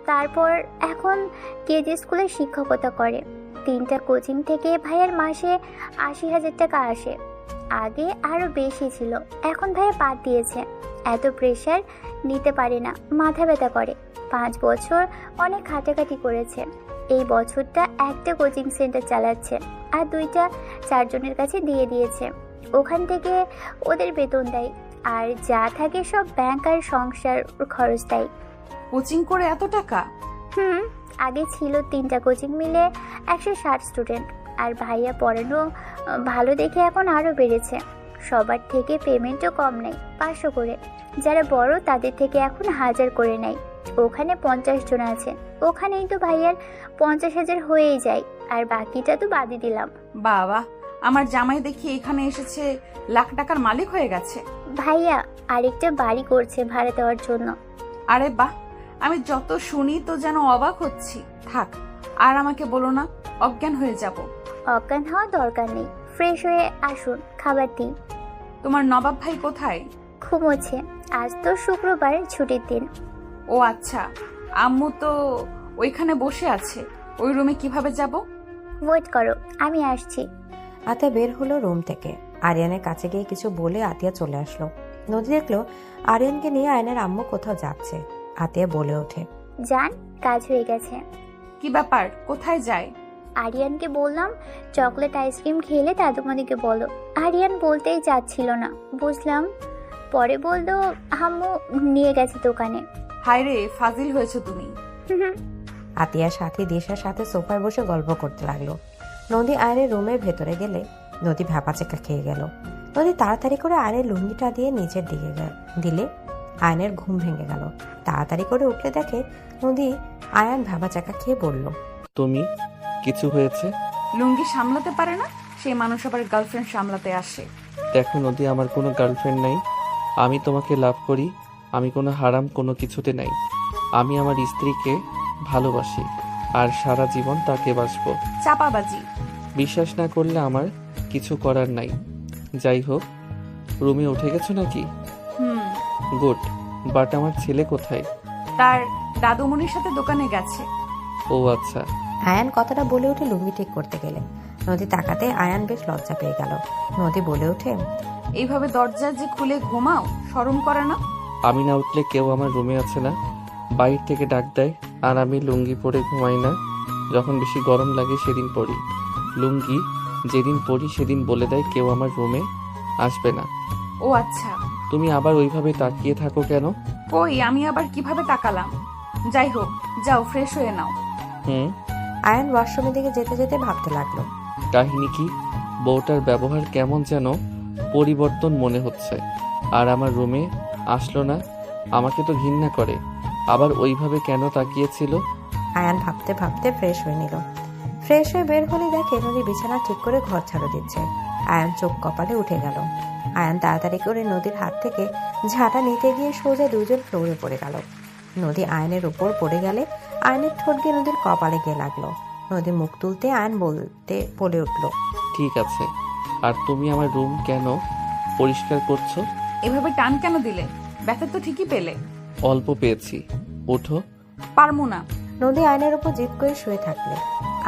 তারপর এখন কেজি স্কুলে শিক্ষকতা করে। 3টা কোচিং থেকে ভাইয়ার মাসে 80,000 টাকা আসে। আগে আরো বেশি ছিল, এখন ভাইয়া বাদ দিয়েছে। এত প্রেশার নিতে পারে না, মাথা ব্যথা করে। 5 বছর অনেক খাটাখাটি করেছে। এই বছরটা একটা কোচিং সেন্টার চালাচ্ছে, আর 2টা 4 জনের কাছে দিয়ে দিয়েছে। ওখান থেকে ওদের বেতন দেয়, আর যা থাকে সব ব্যাংক আর সংসার খরচ দেয়। কোচিং করে এত টাকা? আগে ছিল 3টা কোচিং মিলে 160 স্টুডেন্ট, আর ভাইয়া পড়ানো ভালো দেখে এখন আরও বেড়েছে। সবার থেকে পেমেন্টও কম নেই, 500 করে। যারা বড় তাদের থেকে এখন 1000 করে নেয়। ওখানে 50 জন আছে, ওখানেই তো ভাইয়ার 50,000 হয়েই যায়, আর বাকিটা তো বাদই দিলাম। বাবা, আমার জামাই দেখি এখানে এসেছে লাখ টাকার মালিক হয়ে গেছে। ভাইয়া আরেকটা বাড়ি করছে ভাড়া দেওয়ার জন্য। আরে বাহ, আমি যত শুনি তো যেন অবাক হচ্ছি। থাক, আর আমাকে বলো না, অজ্ঞান হয়ে যাব। অজ্ঞান হওয়া দরকার নেই, ফ্রেশ হয়ে আসুন, খাবার দিই। তোমার নবাব ভাই কোথায়? ঘুমোচ্ছে, আজ তো শুক্রবার, ছুটির দিন। ও আচ্ছা, আম্মু তো ওইখানে বসে আছে, ওই রুমে কিভাবে যাব? ওয়েট করো, আমি আসছি। আতিয়া বের হলো রুম থেকে। আরিয়ানের কাছে গিয়ে কিছু বলে আতিয়া চলে আসলো। নদী দেখলো আরিয়ানকে নিয়ে আয়নের আম্মু কোথাও যাচ্ছে। আতিয়া বলে ওঠে, যান, কাজ হয়ে গেছে। কি ব্যাপার, কোথায় যায়? আরিয়ানকে বললাম চকলেট আইসক্রিম খেলে দাদুমণিকে বলো। আরিয়ান বলতেই চাচ্ছিল না, বুঝলাম। পরে বললো আম্মু নিয়ে গেছে দোকানে। হায় রে, ফাজিল হয়েছে তুমি। আতিয়ার সাথে দিশার সাথে সোফায় বসে গল্প করতে লাগলো। নদী আয়নের রুমের ভেতরে গেলে নদী ভ্যাপাচেকা খেয়ে গেল। নদী তাড়াতাড়ি করে আয়নের লুঙ্গিটা দিয়ে নিচের দিকে দিলে আয়নের ঘুম ভেঙে গেল। তাড়াতাড়ি করে উঠলে দেখে নদী আয়ান ভ্যাপাচাকা খেয়ে বলল, তুমি কিছু হয়েছে? লুঙ্গি সামলাতে পারে না, সেই মানুষ আবার গার্লফ্রেন্ড সামলাতে আসে। দেখো নদী, আমার কোনো গার্লফ্রেন্ড নাই। আমি তোমাকে লাভ করি, আমি কোনো হারাম কোনো কিছুতে নাই। আমি আমার স্ত্রীকে ভালোবাসি আর সারা জীবন তাকে বাসবো। চাপাবাজি। বিশ্বাস না করলে আমার কিছু করার নাই। যাই হোক, রুমে উঠে গেছো নাকি? গুড, বাট আমার ছেলে কোথায়? তার দাদুমণির সাথে দোকানে গেছে। ও আচ্ছা। আয়ান কথাটা বলে উঠে লুঙ্গি ঠিক করতে গেলে নদী তাকাতে আয়ান বেশ লজ্জা পেয়ে গেল। নদী বলে ওঠে, এইভাবে দরজা যে খুলে ঘুমাও, শরম করে না? আমি না উঠলে কেউ আমার রুমে আছে না, বাইরে থেকে ডাক দেয়। আর আমি লুঙ্গি পরে ঘুমাই না, যখন বেশি গরম লাগে সেদিন পরি। লুঙ্গি যেদিন পরি সেদিন বলে দেয় কেউ আমার রুমে আসবে না। ও আচ্ছা। তুমি আবার ওইভাবে তাকিয়ে থাকো কেন? কই, আমি আবার কিভাবে তাকালাম? যাই হোক, যাও ফ্রেশ হয়ে নাও। আয়ান ওয়াশরুমের দিকে যেতে যেতে ভাবতে লাগলো, কাহিনী কি? বউটার ব্যবহার কেমন যেন পরিবর্তন মনে হচ্ছে। আর আমার রুমে আসলো না, আমাকে তো ঘৃণা করে। আবার ওইভাবে কেন তাকিয়েছিল? আয়ান ভাবতে ভাবতে ফ্রেশ হয়ে নিল। ফ্রেশ হয়ে বের হলে দেখে নদী বিছানা ঠিক করে ঘর ঝাড়ু দিচ্ছে। আয়ান চোখ কপালে উঠে গেল। আয়ান তাড়াতাড়ি করে নদীর হাত থেকে ঝাঁটা নিতে গিয়ে সোজা দুজন ফ্লোরে পড়ে গেল। নদী আয়নের উপর পড়ে গেলে আয়নের ঠোঁট গিয়ে নদীর কপালে গিয়ে লাগলো। নদী মুখ তুলতে আয়ন বলে উঠল, ঠিক আছে। আর তুমি আমার রুম কেন পরিষ্কার করছো? এভাবে টান কেন দিলে? ব্যথা তো ঠিকই পেলে। অল্প পেয়েছি, ওঠো। পারবো না। নদী আয়নের উপর জিদ করে শুয়ে থাকলে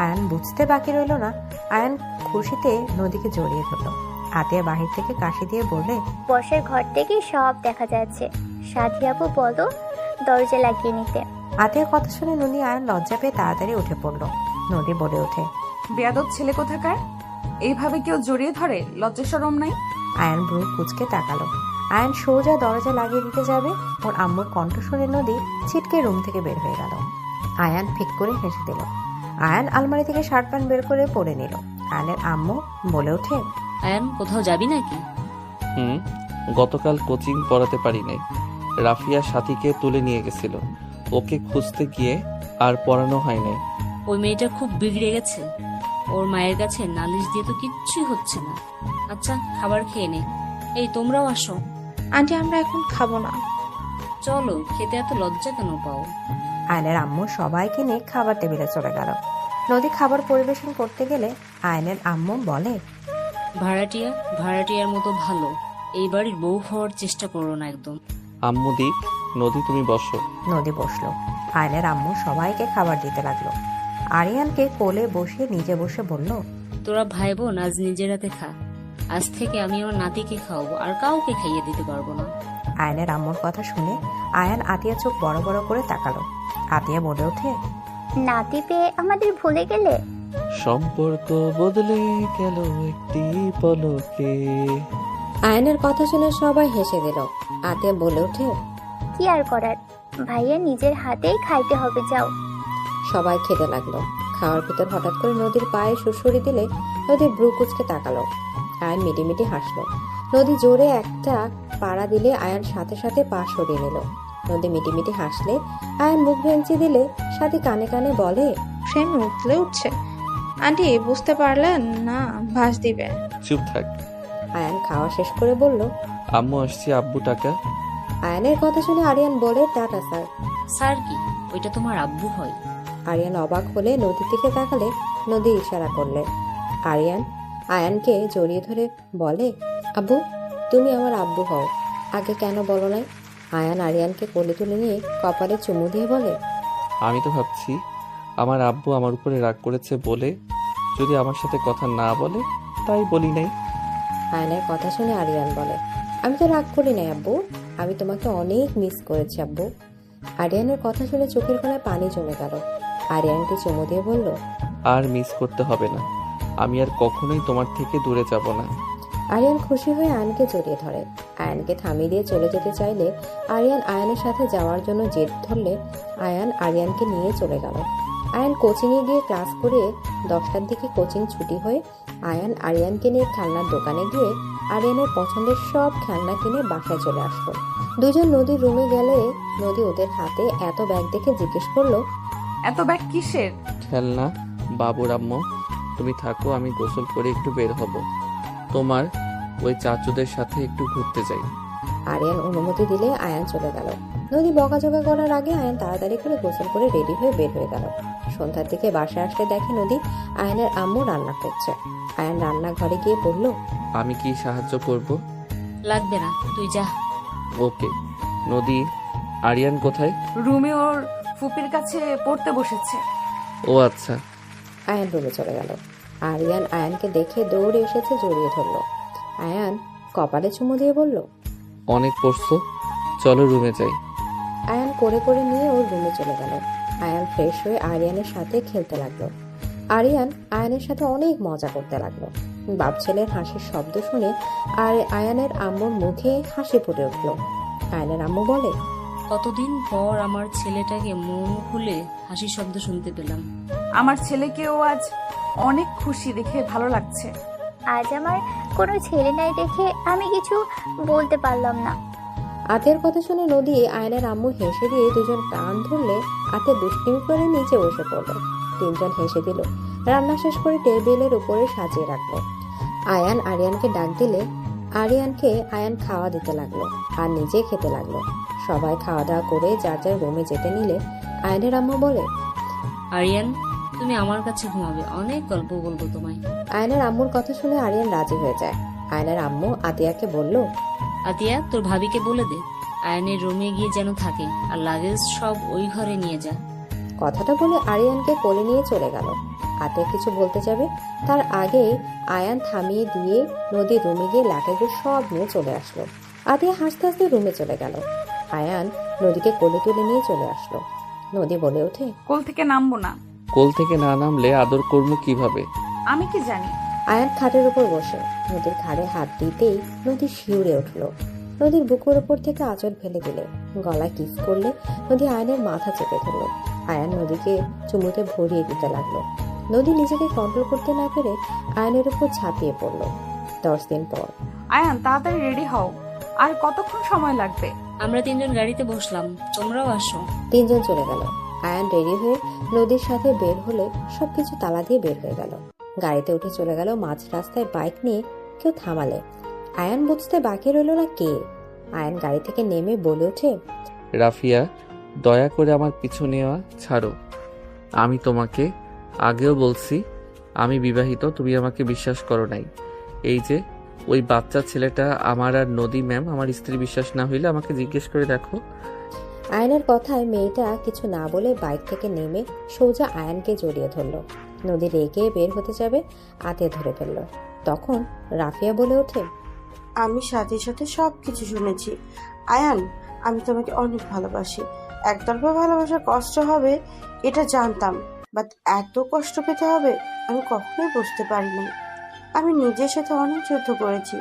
আয়ান বুঝতে বাকি রইল না। আয়ান খুশিতে নদীকে জড়িয়ে ধরল। আতিয়া বাহির থেকে কাশি দিয়ে বললে, বসের ঘর থেকে সব দেখা যাচ্ছে, সাথী আপু বলো দরজা লাগিয়ে নিতে। আতিয়ার কথা শুনে নদী আয়ান লজ্জা পেয়ে তাড়াতাড়ি উঠে পড়ল। নদী বলে ওঠে, বেয়াদব ছেলে কোথাকার, এইভাবে কেউ জড়িয়ে ধরে? লজ্জা শরম নাই? আয়ান ভ্রু কুচকে তাকালো। আয়ান সোজা দরজা লাগিয়ে দিতে যাবে, ওর আম্মুর কণ্ঠ শুনে নদী ছিটকে রুম থেকে বের হয়ে গেল। আয়ান ফিক করে হেসে দিল। আয়ান আলমারি থেকে শার্ট প্যান্ট বের করে পরে নিল। আয়ানের আম্মু বলে ওঠে, আয়ান কোথাও যাবি নাকি? গতকাল কোচিং পড়াতে পারি নাই, রাফিয়া সাথীকে তুলে নিয়ে গেছিল। ওকে খুঁজতে গিয়ে আর পড়ানো হয় নাই। ওই মেয়েটা খুব বিগড়ে গেছে, ওর মায়ের কাছে নালিশ দিয়ে তো কিচ্ছুই হচ্ছে না। আচ্ছা, খাবার খেয়ে নে। এই তোমরাও আসো। আন্টি, আমরা এখন খাবো না। চলো, খেতে এত লজ্জা কেন পাও? আয়নের আম্মু সবাইকে নিয়ে খাবার টেবিলে চলে গেল। নদী খাবার পরিবেশন করতে গেলে আয়নের আম্মু বলে, ভাড়াটিয়ার মতো ভালো এই বাড়ির বউ হওয়ার চেষ্টা করো না একদম। আম্মু দিক, নদী তুমি বসো। নদী বসলো। আয়নের আম্মু সবাইকে খাবার দিতে লাগলো। আরিয়ানকে কোলে বসিয়ে নিজে বসে বলল, তোরা ভাই বোন আজ নিজের হাতে খা। আজ থেকে আমি আমার নাতিকে খাওয়াবো, আর কাউকে খাইয়ে দিতে পারবো না। আয়নের আম্মুর কথা শুনে আয়ান আতিয়া চোখ বড় বড় করে তাকালো। আতিয়া বলে ওঠে, নাতি পেয়ে আমাদের ভুলে গেলে? সম্পর্ক বদলে গেল একটি পলকে। আয়নের কথা শুনে সবাই হেসে দিল। আতিয়া বলে ওঠে, কি আর করার, ভাইয়া নিজের হাতেই খাইতে হবে, যাও। সবাই খেতে লাগলো। খাওয়ার ভিতর হঠাৎ করে নদীর পায়ে সুড়সুড়ি দিলে নদী ব্রু কুচকে তাকালো। আয়ন মিটিমিটি হাসলো। নদী জোরে একটা পাড়া দিলে আয়ন সাথে সাথে পা সরিয়ে নিল। নদী মিটিমিটি হাসলে আয়ন মুখ ভেঙচি দিলে সাথী কানে কানে বলে, প্রেম উঠলে উঠছে। আন্টি বুঝতে পারলেন না, ভাস দিবে। চুপ থাক। আয়ান খাওয়া শেষ করে বলল, আম্মু আসছি, আব্বু টাকা। আয়ানের কথা শুনে আরিয়ান বলে, টাটা স্যার। স্যার কি? ওইটা তোমার আব্বু হয়। আরিয়ান অবাক হলে নদীর দিকে তাকালে নদী ইশারা করলে। আরিয়ান আয়ানকে জড়িয়ে ধরে বলে, আব্বু তুমি আমার আব্বু হও, আগে কেন বলো নাই? আয়ান আরিয়ানকে কোলে তুলে নিয়ে কপালে চুমু দিয়ে বলে, আমি তো ভাবছি আমার আব্বু আমার উপরে রাগ করেছে বলে যদি আমার সাথে কথা না বলে, তাই বলি নাই। আয়নের কথা শুনে আরিয়ান বলে, আমি তো রাগ করি নাই আব্বু, আমি তোমাকে অনেক মিস করেছি আব্বু। আরিয়ানের কথা শুনে চোখের কোণায় পানি জমে গেল। আরিয়ানকে চুমু দিয়ে বলল, আর মিস করতে হবে না, আমি আর কখনোই তোমার থেকে দূরে যাব না। আরিয়ান খুশি হয়ে আয়নকে জড়িয়ে ধরে। আয়নকে থামিয়ে দিয়ে চলে যেতে চাইলে আরিয়ান আয়নের সাথে যাওয়ার জন্য জেদ ধরলে আয়ান আরিয়ানকে নিয়ে চলে গেল। আয়ান কোচিংয়ে গিয়ে ক্লাস করে 10টার দিকে কোচিং ছুটি হয়ে আয়ান আরিয়ানকে নিয়ে খেলনার দোকানে গিয়ে আরিয়ানের পছন্দের সব খেলনা কিনে বাসায় চলে আসলো। দুজন নদীর রুমে গেলে নদী ওদের হাতে এত ব্যাগ দেখে জিজ্ঞেস করলো, এত ব্যাগ কিসের? খেলনা। বাবুর আম্মু তুমি থাকো, আমি গোসল করে একটু বের হব, তোমার ওই চাচুদের সাথে একটু ঘুরতে যাই। আরিয়ান অনুমতি দিলে আয়ান চলে গেল। নদী বকাঝকা করার আগে আয়ান তাড়াতাড়ি করে গোসল করে রেডি হয়ে বের হয়ে গেল। সন্ধ্যার দিকে বাসায় আসলে দেখে নদী আয়ানের আম্মু রান্না করছে। আয়ান রান্নাঘরে গিয়ে বলল, আমি কি সাহায্য করব? লাগবে না, তুই যা। ওকে। নদী, আরিয়ান কোথায়? রুমে ওর ফুপির কাছে পড়তে বসেছে। ও আচ্ছা। আয়ান রুমে চলে গেল। আরিয়ান আয়ানকে দেখে দৌড়ে এসেছে, জড়িয়ে ধরল। আয়ান কপালে চুমু দিয়ে বলল, অনেক পড়ছো, চলো রুমে যাই। আয়ান করে করে নিয়ে ওর রুমে চলে গেল। আয়ান ফ্রেশ হয়ে আরিয়ানের সাথে খেলতে লাগলো। আরিয়ান আয়ানের সাথে অনেক মজা করতে লাগলো। বাপ ছেলের হাসির শব্দ শুনে আর আয়ানের আম্মুর মুখে হাসি ফুটে উঠল। আয়ানের আম্মু বলে, কতদিন পর আমার ছেলেটাকে মন খুলে হাসির শব্দ শুনতে পেলাম। আমার ছেলেকেও আজ অনেক খুশি দেখে ভালো লাগছে। আজ আমার কোনো ছেলে নাই দেখে আমি কিছু বলতে পারলাম না। আতের কথা শুনে নদী আয়নের আম্মু হেসে দিয়ে দুজন কান ধরলে আতে দুষ্টিমি করে নিচে বসে পড়লো। তিনজন হেসে দিল। রান্না শেষ করে টেবিলের উপরে সাজিয়ে রাখলো। আয়ান আরিয়ানকে ডাক দিলে আরিয়ানকে আয়ান খাওয়া দিতে লাগলো আর নিজে খেতে লাগলো। সবাই খাওয়া দাওয়া করে যার যার রুমে যেতে নিলে আয়নের আম্মু বলে, আরিয়ান তুমি আমার কাছে ঘুমাবে, অনেক গল্প বলবো তোমায়। আয়নের আম্মুর কথা শুনে আরিয়ান রাজি হয়ে যায়। আয়নের আম্মু আতিয়াকে বলল, আতিয়া তোর ভাবিকে বলে দে আয়ানের রুমে গিয়ে যেন থাকে, আর লাগেজ সব ওই ঘরে নিয়ে যা। কথাটা বলে আরিয়ানকে কোলে নিয়ে চলে গেল। আতিয়া কিছু বলতে যাবে তার আগেই আয়ান থামিয়ে দিয়ে নদীর রুমে গিয়ে লাগেজের সব নিয়ে চলে আসলো। আতিয়া হাসতে হাসতে রুমে চলে গেল। আয়ান নদীকে কোলে তুলে নিয়ে চলে আসলো। নদী বলে ওঠে, কোল থেকে নামবো না। কোল থেকে না নামলে আদর করবো কিভাবে? আমি কি জানি। আয়ান খাটের উপর বসে নদীর ঘাড়ে হাত দিতেই নদী শিউরে উঠল। নদীর বুকের উপর থেকে আঁচল ফেলে দিলে, গলায় কিস করলে নদী আয়নের মাথা চেপে ধরল। আয়ান নদীকে চুমুতে ভরিয়ে দিতে লাগলো। নদী নিজেকে কন্ট্রোল করতে না পেরে আয়নের উপর ঝাঁপিয়ে পড়ল। 10 দিন পর। আয়ান তাড়াতাড়ি রেডি হও, আর কতক্ষণ সময় লাগবে? আমরা তিনজন গাড়িতে বসলাম, তোমরাও আসো। তিনজন চলে গেল। আয়ান রেডি হয়ে নদীর সাথে বের হলে সবকিছু তালা দিয়ে বের হয়ে গেল। গাড়িতে উঠে চলে গেল। মাঝ রাস্তায় বাইক নিয়ে কেউ থামালে। আয়ান বুঝতে বাকি রইল না কে। আয়ান গাড়ি থেকে নেমে বলে ওঠে, রাফিয়া, দয়া করে আমার পিছু নেওয়া ছাড়ো। আমি তোমাকে আগেও বলছি আমি বিবাহিত, তুমি আমাকে বিশ্বাস করো নাই। এই যে ওই বাচ্চা ছেলেটা আমার আর নদী ম্যাম আমার স্ত্রী, বিশ্বাস না হইলে আমাকে জিজ্ঞেস করে দেখো। আয়নের কথায় মেয়েটা কিছু না বলে বাইক থেকে নেমে সোজা আয়ানকে জড়িয়ে ধরল। নদী রেগে বের হতে যাবে, আতে ধরে ফেলল। তখন রাফিয়া বলে ওঠে, আমি সাথে সাথে সব কিছু শুনেছি। আয়ান, আমি তোমাকে অনেক ভালোবাসি। একতরফা ভালোবাসার কষ্ট হবে এটা জানতাম, বাট এত কষ্ট পেতে হবে আমি কখনোই বুঝতে পারিনি। আমি নিজের সাথে অনেক যুদ্ধ করেছি,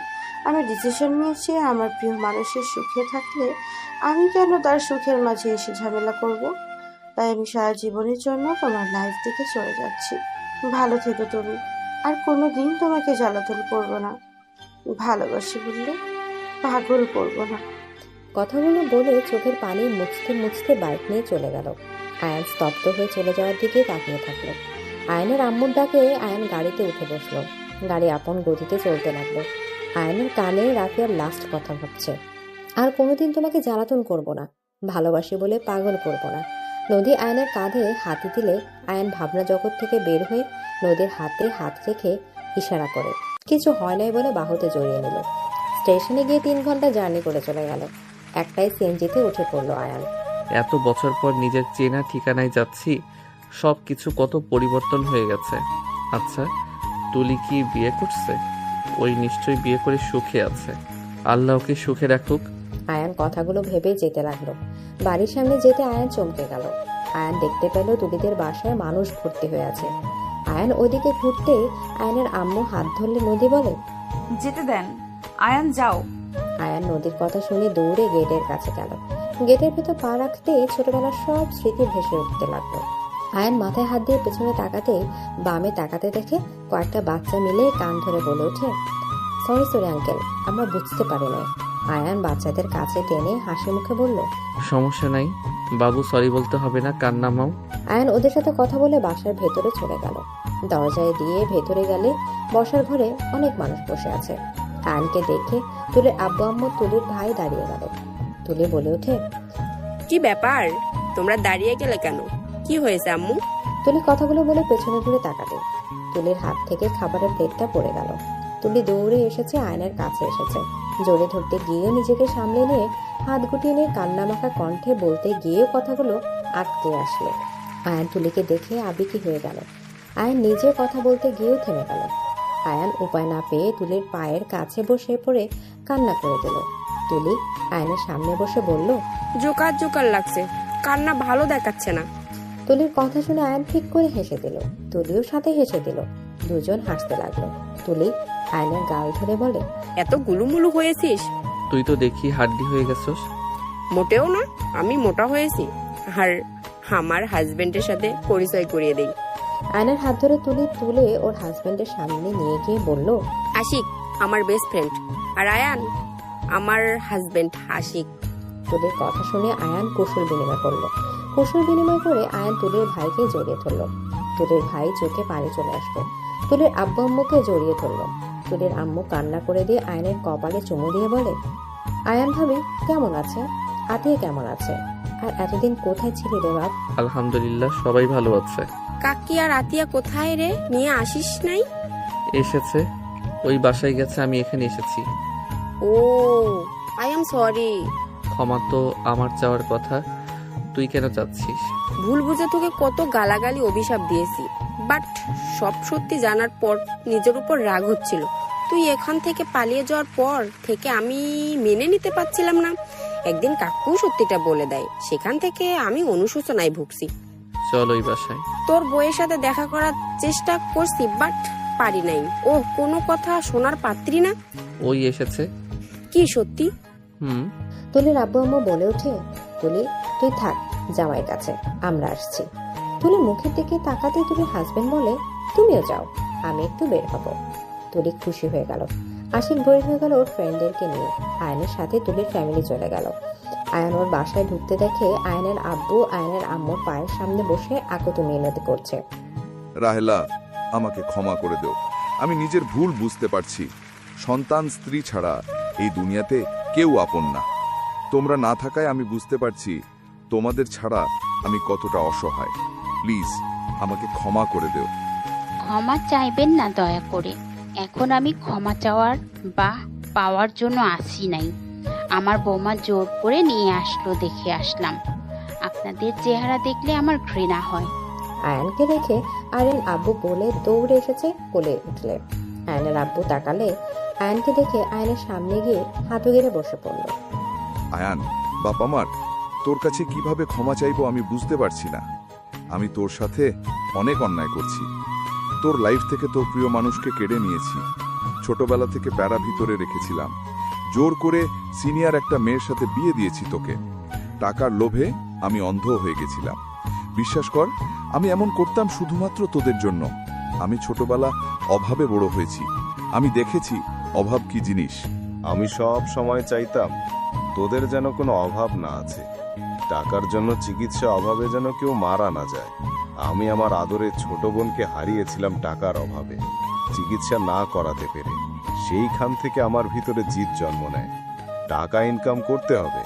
আমি ডিসিশন নিয়েছি আমার প্রিয় মানুষের সুখে থাকলে আমি কেন তার সুখের মাঝে এসে ঝামেলা করব। তাই আমি সারা জীবনের জন্য তোমার লাইফ থেকে চলে যাচ্ছি। ভালো থেকো তুমি, আর কোনোদিন তোমাকে জ্বালাতন করবো না। ভালোবাসি বললে পাগল করবো না। কথাগুলো বলে চোখের পানি মুছতে মুছতে বাইক নিয়ে চলে গেল। আয়ান স্তব্ধ হয়ে চলে যাওয়ার দিকে তাকিয়ে থাকলো। আয়ানের আম্মুর ডাকে আয়ান গাড়িতে উঠে বসলো। গাড়ি আপন গতিতে চলতে লাগলো। আয়ানের কানে রাফিয়ার লাস্ট কথা ভাবছে, আর কোনোদিন তোমাকে জ্বালাতন করব না, ভালোবাসি বলে পাগল করব না। নদী আয়ানের কাঁধে হাতি দিলে আয়ান ভাবনা জগৎ থেকে বের হয়ে নদীর হাতে হাত রেখে ইশারা করে কিছু হয় নাই বলে বাহুতে জড়িয়ে নিল। স্টেশনে গিয়ে 3 ঘন্টা জার্নি করে চলে গেল। একটাই সিএনজিতে উঠে পড়লো আয়ান। এত বছর পর নিজের চেনা ঠিকানায় যাচ্ছি, সব কিছু কত পরিবর্তন হয়ে গেছে। আচ্ছা, তুলি কি বিয়ে করছে? ওই নিশ্চয়ই বিয়ে করে সুখে আছে। আল্লাহ ওকে সুখে রাখুক। আয়ান কথাগুলো ভেবে যেতে লাগলো। বাড়ির সামনে যেতে আয়ান চমকে গেল। আয়ান দেখতে পেল তুলিদের বাসায় মানুষ ভর্তি হয়ে আছে। আয়ান ওইদিকে ঘুরতে আয়ানের আম্মু হাত ধরলে নদী বলে, যেতে দেন, আয়ান যাও। আয়ান নদীর কথা শুনে দৌড়ে গেটের কাছে গেল। গেটের ভেতর পা রাখতে ছোটবেলার সব স্মৃতি ভেসে উঠতে লাগলো। আয়ান মাথায় হাত দিয়ে পেছনে তাকাতে বামে তাকাতে দেখে কয়েকটা বাচ্চা মিলে কান ধরে বলে ওঠে, সরি সরি আঙ্কেল, আমরা বুঝতে পারি না। আয়ান বাচ্চাদের কাছে টেনে হাসি মুখে বলল, সমস্যা নাই বাবু, সরি বলতে হবে না, কান্না মাও। আয়ান ওদের সাথে কথা বলে বাসার ভেতরে চলে গেল। দরজায় দিয়ে ভেতরে গেলে বসার ঘরে অনেক মানুষ বসে আছে। আয়ানকে দেখে তুলির আব্বু আম্মু তুলির ভাই দাঁড়িয়ে গেল। তুলি বলে ওঠে, কি ব্যাপার, তোমরা দাঁড়িয়ে গেলে কেন? কি হয়েছে আম্মু? তুলি কথাগুলো বলে পেছনে ঘুরে তাকালো। তুলির হাত থেকে খাবারের প্লেটটা পড়ে গেল। তুলি দৌড়ে এসেছে, আয়নার কাছে এসেছে। জোরে ধরতে গিয়েও নিজেকে সামলে নিয়ে হাত গুটিয়ে নিয়ে কান্নামাখা কণ্ঠে বলতে গিয়েও কথাগুলো আটকে আসলো। আয়ান তুলিকে দেখে আবেগী হয়ে গেল। আয়ান নিজে কথা বলতে গিয়েও থেমে গেল। আয়ান উপায় না পেয়ে তুলির পায়ের কাছে বসে পড়ে কান্না করে দিল। তুলি আয়নার সামনে বসে বলল, জোকার জোকার লাগছে, কান্না ভালো দেখাচ্ছে না। তুলির কথা শুনে আয়ান ঠিক করে হেসে দিল। তুলিও সাথে হেসে দিল। দুজন হাসতে লাগলো। তুলি আয়নার গাল ধরে বলে, এত গুলুমুলু হয়েছিস? তুই তো দেখি হাড্ডি হয়ে গেছস। মোটেও না, আমি মোটা হয়েছি। আর আমার হাজবেন্ডের সাথে পরিচয় করিয়ে দেই। আয়নার হাত ধরে তুলি তুলে ওর হাজবেন্ডের সামনে নিয়ে গিয়ে বলল, আশিক আমার বেস্ট ফ্রেন্ড, আর আয়ান আমার হাজবেন্ড আশিক। তুলির কথা শুনে আয়ান কুশল বিনিময় করলো। কুশল বিনিময় করে আয়ান তুলির ভাইকে জড়িয়ে ধরলো। তুলির ভাই চোখে পানি চলে আসলো। তুলির আব্বু আম্মুকে জড়িয়ে ধরলো। তুলির আম্মু কান্না করে দিয়ে আয়নের কপালে চুমু দিয়ে বলে, আয়ান ভাবি কেমন আছে? আতিয়া কেমন আছে? আর এতদিন কোথায় ছিলি রে বাপ? আলহামদুলিল্লাহ সবাই ভালো আছে। কাকি আর আতিয়া কোথায় রে? নিয়ে আসিস নাই? এসেছে, ওই বাসায় গেছে, আমি এখানে এসেছি। ও আই এম সরি। ক্ষমা তো আমার চাওয়ার কথা, তুই কেন চাচ্ছিস? ভুল বুঝে তোকে কত গালাগালি অভিশাপ দিয়েছি, বাট সব সত্যি জানার পর নিজের উপর রাগ হচ্ছিল। তুই এখান থেকে পালিয়ে যাওয়ার পর থেকে আমি মেনে নিতে পারছিলাম না। একদিন কাকু সত্যিটা বলে দেয়, সেখান থেকে আমি অনুশোচনায় ভুগছি। চল ওই বাসায়। তোর বউয়ের সাথে দেখা করার চেষ্টা করছি, বাট পারি নাই। ও কোনো কথা শোনার পাত্রী না। ওই এসেছে। কি সত্যি? তুলির আব্বু আম্মু বলে ওঠে, তুলি তুই থাক জামাইয়ের কাছে, আমরা আসছি। তুলি মুখের দিকে তাকাতে তুলির হাজবেন্ড বলে, তুমিও যাও, আমি একটু বের হব। তুলি খুশি হয়ে গেল। আশিক বের হয়ে গেল ওর ফ্রেন্ডদেরকে নিয়ে। আয়নের সাথে তুলির ফ্যামিলি চলে গেল। আয়ন ওর বাসায় ঢুকতে দেখে আয়নের আব্বু আয়নের আম্মুর পায়ের সামনে বসে আকুতি মিনতি করছে। রাহেলা, আমাকে ক্ষমা করে দাও, আমি নিজের ভুল বুঝতে পারছি। সন্তান স্ত্রী ছাড়া এই দুনিয়াতে কেউ আপন না। তোমরা না থাকায় আমি বুঝতে পারছি তোমাদের ছাড়া আমি কতটা অসহায়। প্লিজ আমাকে ক্ষমা করে দাও। ক্ষমা চাইবেন না দয়া করে। এখন আমি ক্ষমা চাওয়ার বা পাওয়ার জন্য আসি নাই। আমার বৌমা জোর করে নিয়ে আসলো, দেখে আসলাম। আপনাদের চেহারা দেখলে আমার ঘৃণা হয়। আয়নকে দেখে আয়ন আব্বু বলে দৌড়ে এসেছে কোলে উঠলে। আয়নের আব্বু তাকালে আয়নকে দেখে আয়নের সামনে গিয়ে হাঁটু গেড়ে বসে পড়ল। আয়ান, বাবা মার তোর কাছে কিভাবে ক্ষমা চাইবো আমি বুঝতে পারছি না। আমি তোর সাথে অনেক অন্যায় করছি। তোর লাইফ থেকে তোর প্রিয় মানুষকে কেড়ে নিয়েছি। ছোটবেলা থেকে প্যারা ভিতরে রেখেছিলাম। জোর করে সিনিয়র একটা মেয়ের সাথে বিয়ে দিয়েছি তোকে। টাকার লোভে আমি অন্ধ হয়ে গেছিলাম। বিশ্বাস কর, আমি এমন করতাম শুধুমাত্র তোদের জন্য। আমি ছোটবেলা অভাবে বড় হয়েছি। আমি দেখেছি অভাব কি জিনিস। আমি সব সময় চাইতাম তোদের যেন কোনো অভাব না আছে। টাকার জন্য চিকিৎসা অভাবে যেন কেউ মারা না যায়। আমি আমার আদরের ছোট বোনকে হারিয়েছিলাম টাকার অভাবে, চিকিৎসা না করাতে পেরে। সেইখান থেকে আমার ভিতরে জিদ জন্ম নেয়, টাকা ইনকাম করতে হবে।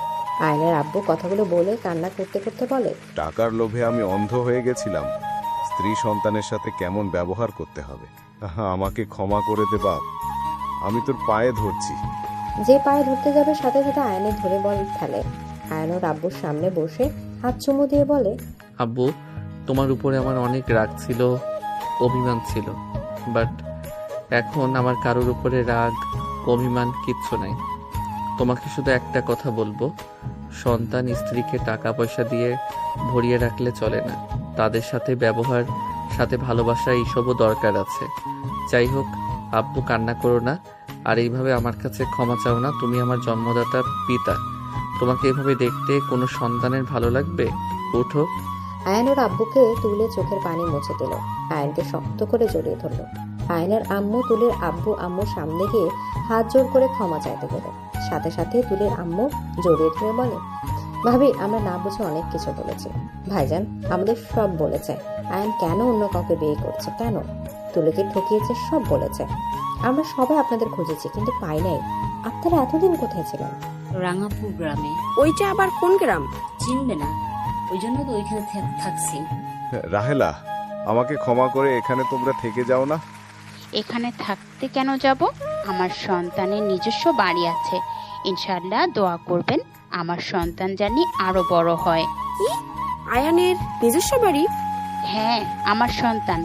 আয়নের আব্বু কথাগুলো বলে কান্না করতে করতে বলে, টাকার লোভে আমি অন্ধ হয়ে গেছিলাম। স্ত্রী সন্তানের সাথে কেমন ব্যবহার করতে হবে। আমাকে ক্ষমা করে দে বাপ, আমি তোর পায়ে ধরছি। যে পায়ে ধরতে যাবে সাথে সাথে আয়নের ধরে বল ফেলে। আয়ন ওর আব্বুর সামনে বসে হাত চুমু দিয়ে বলে, আব্বু, তোমার উপরে আমার অনেক রাগ ছিল, অভিমান ছিল, বাট এখন আমার কারোর উপরে রাগ অভিমান কিচ্ছু নাই। তোমাকে শুধু একটা কথা বলবো, সন্তান স্ত্রীকে টাকা পয়সা দিয়ে ভরিয়ে রাখলে চলে না। তাদের সাথে ব্যবহার, সাথে ভালোবাসা এইসবও দরকার আছে। যাই হোক আব্বু, কান্না করো না, আর এইভাবে আমার কাছে ক্ষমা চাও না। তুমি আমার জন্মদাতা পিতা, তোমাকে এভাবে দেখতে কোনো সন্তানের ভালো লাগবে? ওঠো। আয়ন ওর আব্বুকে তুলে চোখের পানি মুছে দিল, আয়নকে শক্ত করে জড়িয়ে ধরল। আয়নের আম্মু তুলির আব্বু আম্মুর সামনে গিয়ে হাত জোর করে ক্ষমা চাইতে গেল। সাথে সাথে তুলির আম্মু জড়িয়ে ধরে বলে, ভাবি, আমরা না বুঝে অনেক কিছু বলেছি। ভাইজান আমাদের সব বলেছে, আয়ন কেন অন্য কাউকে বিয়ে করছে, কেন তুলিকে ঠকিয়েছে, সব বলেছে। আমরা সবাই আপনাদের খুঁজেছি কিন্তু পাই নাই। আপনারা এতদিন কোথায় ছিলেন? রাঙাপুর গ্রামে। ওইটা আবার কোন গ্রাম? চিনবে না, ওই জন্য তো ওইখানে থাকছি। রাহেলা, আমাকে ক্ষমা করে এখানে তোমরা থেকে যাও না। এখানে থাকতে কেন যাব? আমার সন্তানের নিজস্ব বাড়ি আছে। ইনশাআল্লাহ দোয়া করবেন আমার সন্তান জানি আরো বড় হয়। আয়ানের নিজস্ব বাড়ি? হ্যাঁ, আমার সন্তান।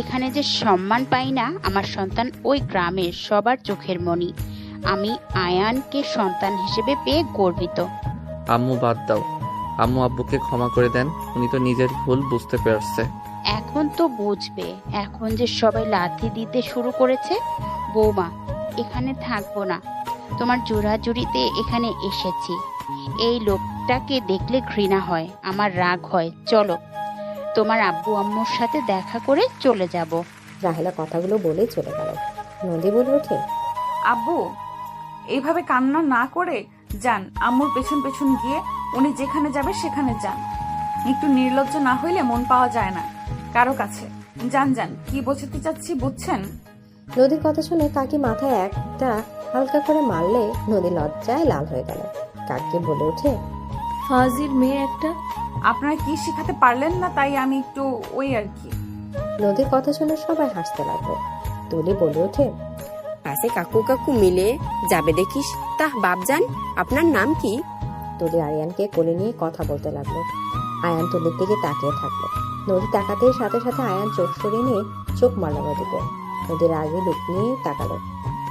এখানে যে সম্মান পাই না, আমার সন্তান ওই গ্রামের সবার চোখের মণি। আমি আয়ানকে সন্তান হিসেবে পেয়ে গর্বিত। আম্মু বাদ দাও, আম্মু আব্বুকে ক্ষমা করে দেন, উনি তো নিজের ভুল বুঝতে পারছে। এখন তো বুঝবে, এখন যে সবাই লাথি দিতে শুরু করেছে। বৌমা, এখানে থাকবো না, তোমার জোরাজুরিতে এখানে এসেছি। এই লোকটাকে দেখলে ঘৃণা হয়, আমার রাগ হয়। চলো, তোমার আব্বু আম্মুর সাথে দেখা করে চলে যাব। রাহেলা কথাগুলো বলেই চলে গেল। নদী বলে ওঠে, আব্বু এইভাবে কান্না না করে যান, আম্মুর পেছন পেছন গিয়ে উনি যেখানে যাবে সেখানে যান। একটু নির্লজ্জ না হইলে মন পাওয়া যায় না কারো কাছে। যান যান, কি বোঝাতে চাচ্ছি বুঝছেন? নদীর কথা শুনে কাকি মাথায় একটা হালকা করে মারলে নদী লজ্জায় লাল হয়ে গেল। কাকি বলে ওঠে, ফাজিল মেয়ে একটা। আপনারা কি শেখাতে পারলেন না, তাই আমি একটু ওই আর কি। নদীর কথা শুনে সবাই হাসতে লাগলো। তুলি বলে ওঠে, পাশে কাকু কাকু মিলে যাবে দেখিস। তাহ বাপজান, আপনার নাম কি? তুলি আরিয়ানকে কোলে নিয়ে কথা বলতে লাগলো। আয়ান তুলির দিকে তাকিয়ে থাকলো। নদী তাকাতেই সাথে সাথে আয়ান চোখ সরিয়ে নিয়ে চোখ মারল নদীকে। নদীর আগে লুক নিয়ে তাকালো।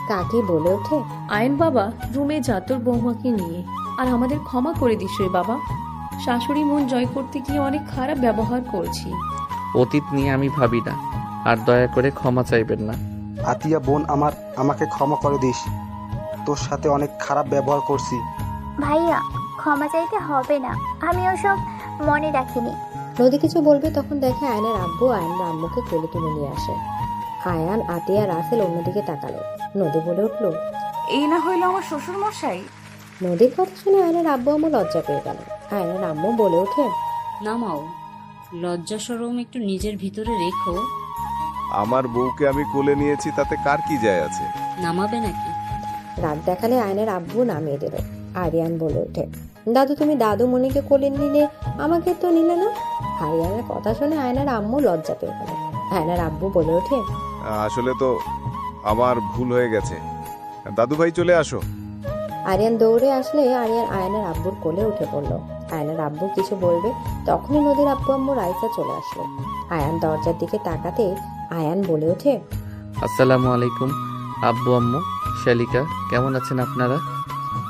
কাকি বলে ওঠে, আয়ন বাবা, রুমে যা তোর বৌমাকে নিয়ে, আর আমাদের ক্ষমা করে দিস রে বাবা। শাশুড়ি মন জয় করতে গিয়ে অনেক খারাপ ব্যবহার করছি। অতীত নিয়ে আমি ভাবি না, আর দয়া করে ক্ষমা চাইবেন না। আতিয়া বোন আমার, আমাকে ক্ষমা করে দিস, তোর সাথে অনেক খারাপ ব্যবহার করছি। ভাইয়া, ক্ষমা চাইতে হবে না, আমি ওসব মনে রাখিনি। নদী কিছু বলবে তখন দেখে আয়নের আব্বু আয়নের আম্মুকে কোলে তুলে নিয়ে আসে। আয়ান, আতিয়া, রাসেল অন্যদিকে তাকালো। নদী বলে উঠল, এই না হইলো আমার শ্বশুর মশাই। নদীর কথা শুনে আয়নের আব্বু আম্মু লজ্জা পেয়ে গেল। আয়নের আম্মু বলে ওঠে, নামাও, লজ্জা শরম একটু নিজের ভিতরে রেখো। আমার বউকে আমি কোলে নিয়েছি, তাতে কার কি যায় আছে? নামাবে নাকি? রাগ দেখালে আয়নের আব্বু নামিয়ে দিল। আরিয়ান বলে ওঠে, দাদু তুমি দাদু মনিকে কোলে নিলে, আমাকে তো নিলে না। আরিয়ানের কথা শুনে আয়নের আম্মু লজ্জা পেয়ে গেল। আয়নের আব্বু বলে ওঠে, আসলে তো আমার ভুল হয়ে গেছে, দাদু ভাই চলে আসো। আরিয়ান দৌড়ে আসলে আরিয়ান আয়নের আব্বুর কোলে উঠে পড়লো। আয়নের আব্বু কিছু বলবে তখনই নদীর আব্বু আম্মু রাইসা চলে আসলো। আয়ান দরজার দিকে তাকাতে আয়ান বলে ওঠে, আসসালামু আলাইকুম আব্বু আম্মু, শালিকা, কেমন আছেন আপনারা?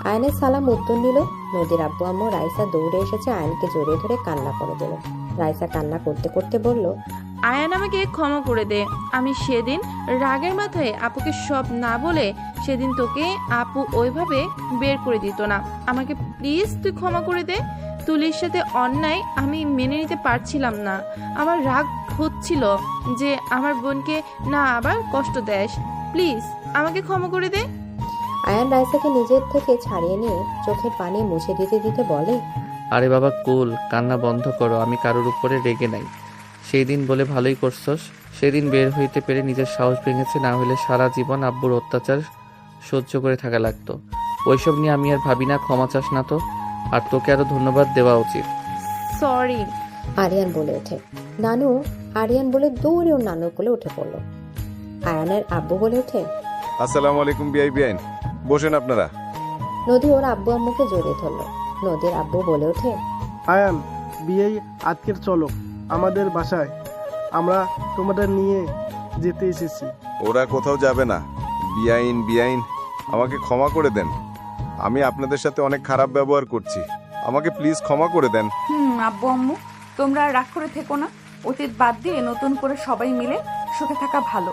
আয়নের সালাম উত্তর দিল। নদীর আব্বু আম্মু রাইসা দৌড়ে এসেছে, আয়নকে জড়িয়ে ধরে কান্না করে দিল। রাইসা কান্না করতে করতে বলল, আয়ান আমাকে ক্ষমা করে দে। আমি সেদিন রাগের মাথায় আপুকে সব না বলে সেদিন তোকে আপু ওইভাবে বের করে দিত না। আমাকে প্লিজ তুই ক্ষমা করে দে। তুলির সাথে অন্যায় আমি মেনে নিতে পারছিলাম না। আমার রাগ হচ্ছিল যে আমার বোনকে না আবার কষ্ট দেস। প্লিজ আমাকে ক্ষমা করে দে। আয়ান রাইসাকে নিজের থেকে ছাড়িয়ে নিয়ে চোখের পানি মুছে দিতে দিতে বলে, আরে বাবা কুল, কান্না বন্ধ করো। আমি কারোর উপরে রেগে নাই। সেই দিন বলে ভালোই করছস। সেদিন বের হইতে পেরে নিজের সাহস ভেঙেছে, না হলে সারা জীবন আব্বুর অত্যাচার সহ্য করে থাকা লাগতো। ওইসব নিয়ে আমি আর ভাবি না, ক্ষমা চাস না তো? আর তোকে আরো ধন্যবাদ দেওয়া উচিত। সরি। আরিয়ান বলে ওঠে। নানু, আরিয়ান বলে দৌড়ে ওর নানুর কোলে উঠে পড়ল। আয়ানের আব্বু বলে ওঠে, আসসালামু আলাইকুম বিআই। বসেন আপনারা। নদী ওর আব্বু আম্মুকে জড়িয়ে ধরল। নদীর আব্বু বলে ওঠে, আয়ান, বিয়ে আজকের চলো আমাদের বাসায়, আমরা তোমাদের নিয়ে যেতে এসেছি। ওরা কোথাও যাবে না। বিআইন আমাকে ক্ষমা করে দেন। আমি আপনাদের সাথে অনেক খারাপ ব্যবহার করছি। আমাকে প্লিজ ক্ষমা করে দেন। আব্বু আম্মু, তোমরা রাগ করে থেকো না। অতীত বাদ দিয়ে নতুন করে সবাই মিলে সুখে থাকা ভালো।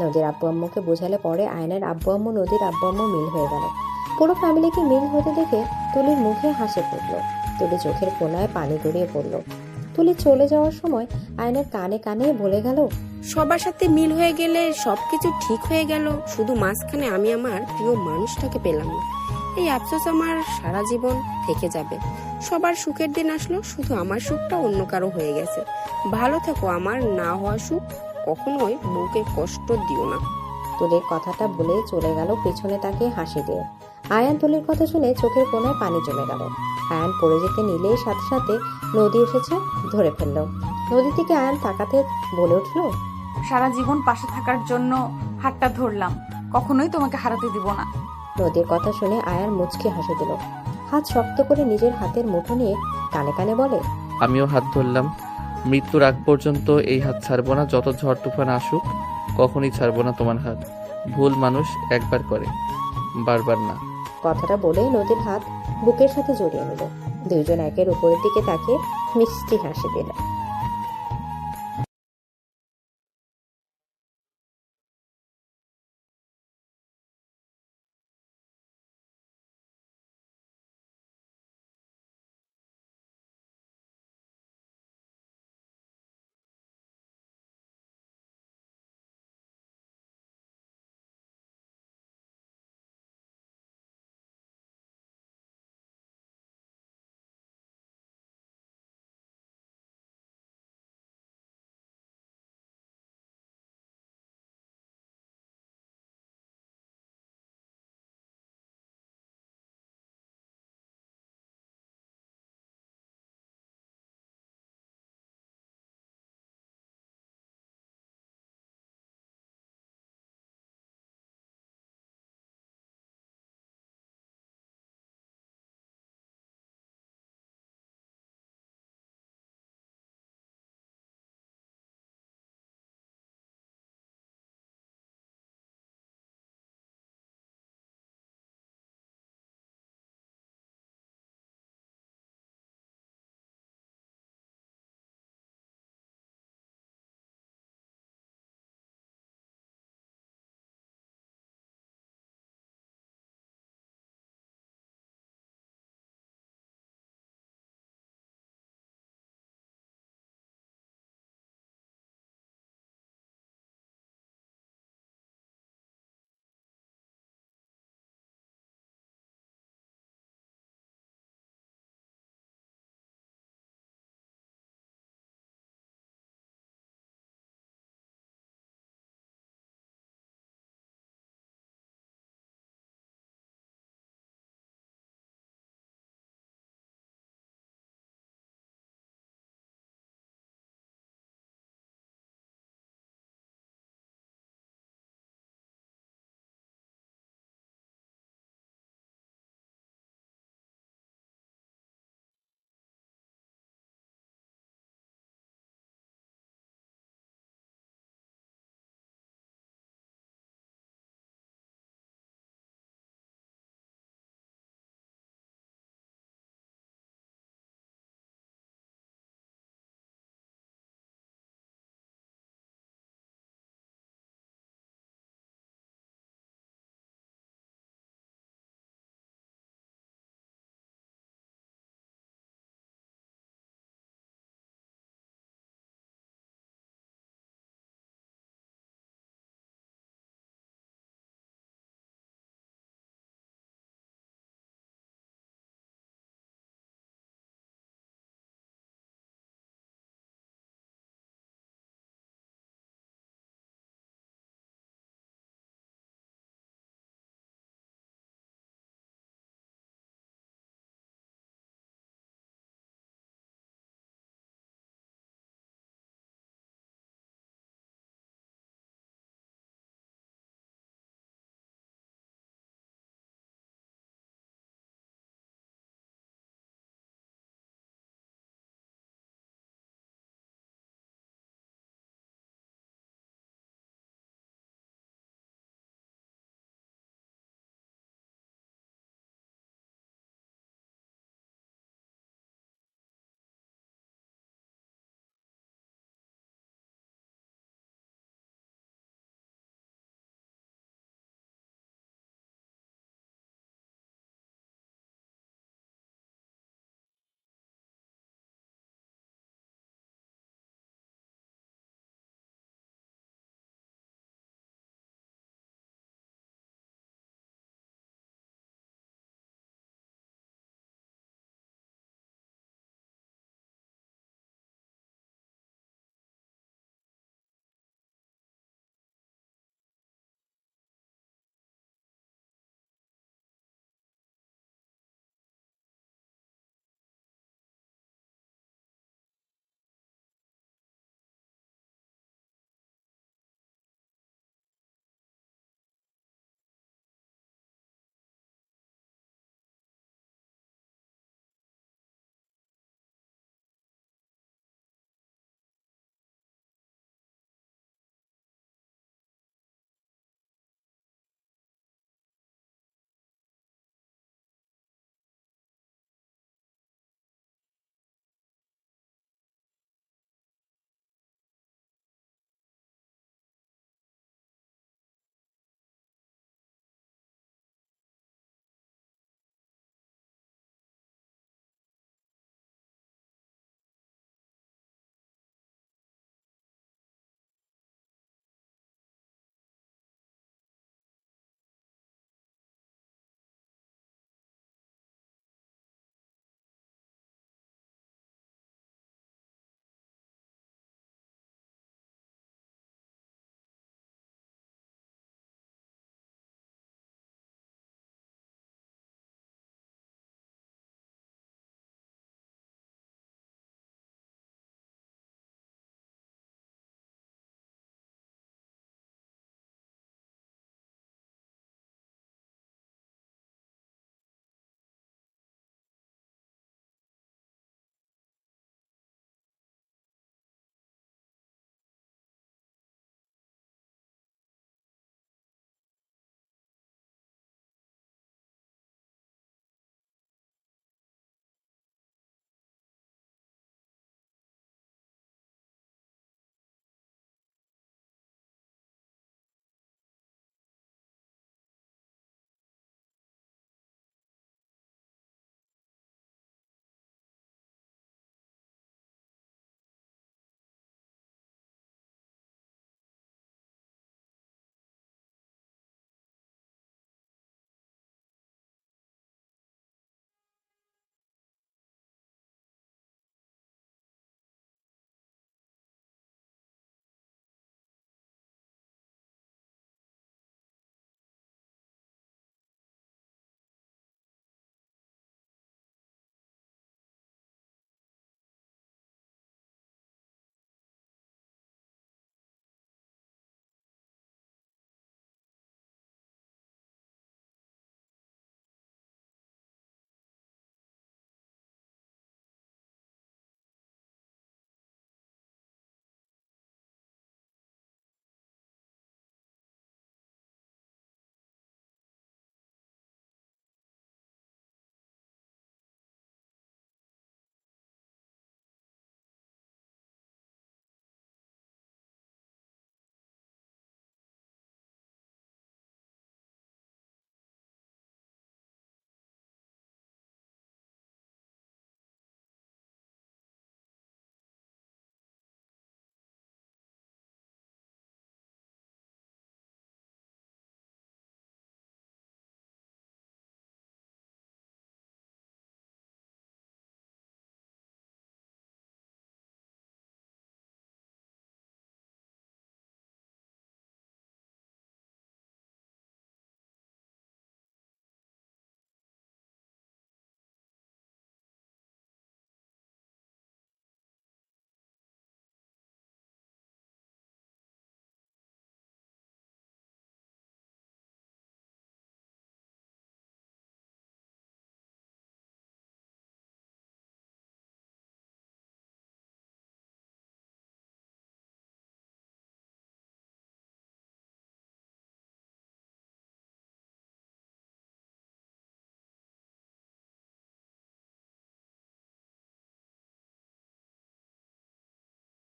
নদীর আব্বু আম্মুকে বোঝালে পরে আয়নের আব্বু আম্মু নদীর আব্বু আম্মু মিল হয়ে গেল। পুরো ফ্যামিলিকে মিল হতে দেখে তুলির মুখে হাসি ফুটল। তুলি চোখের কোনায় পানি গড়িয়ে পড়ল। তুলি চলে যাওয়ার সময় আয়নের কানে কানে বলে গেল, সবার সাথে মিল হয়ে গেলে সবকিছু ঠিক হয়ে গেল, শুধু মাঝখানে আমি আমার প্রিয় মানুষটাকে পেলাম না। এই আফসোস আমার সারা জীবন থেকে যাবে। সবার সুখের দিন আসলো, শুধু আমার সুখটা অন্য কারো হয়ে গেছে। ভালো থেকো। আমার না হওয়া সুখ কখনোই বউকে কষ্ট দিও না। তুলির কথাটা বলে চলে গেল পেছনে তাকে হাসি দিয়ে। আয়ান তুলির কথা শুনে চোখের কোনায় পানি জমে গেল। আয়ান পড়ে যেতে নিলেই সাথে সাথে নদী এসেছে, ধরে ফেলল। নদী থেকে আয়ান তাকাতে বলে উঠল, সারা জীবন পাশে থাকার জন্য হাতটা ধরলাম, কখনোই তোমাকে হারাতে দিব না। নদীর কথা শুনে আয়ান মুচকি হাসি দিল। হাত শক্ত করে নিজের হাতের মুঠো নিয়ে কানে কানে বলে, আমিও হাত ধরলাম। মৃত্যুর আগ পর্যন্ত এই হাত ছাড়বো না। যত ঝড় তুফান আসুক কখনই ছাড়বো না তোমার হাত। ভুল মানুষ একবার করে, বারবার না। কথাটা বলেই নদীর হাত বুকের সাথে জড়িয়ে নিল। দুইজন একের উপরের দিকে তাকিয়ে মিষ্টি হাসি দিল।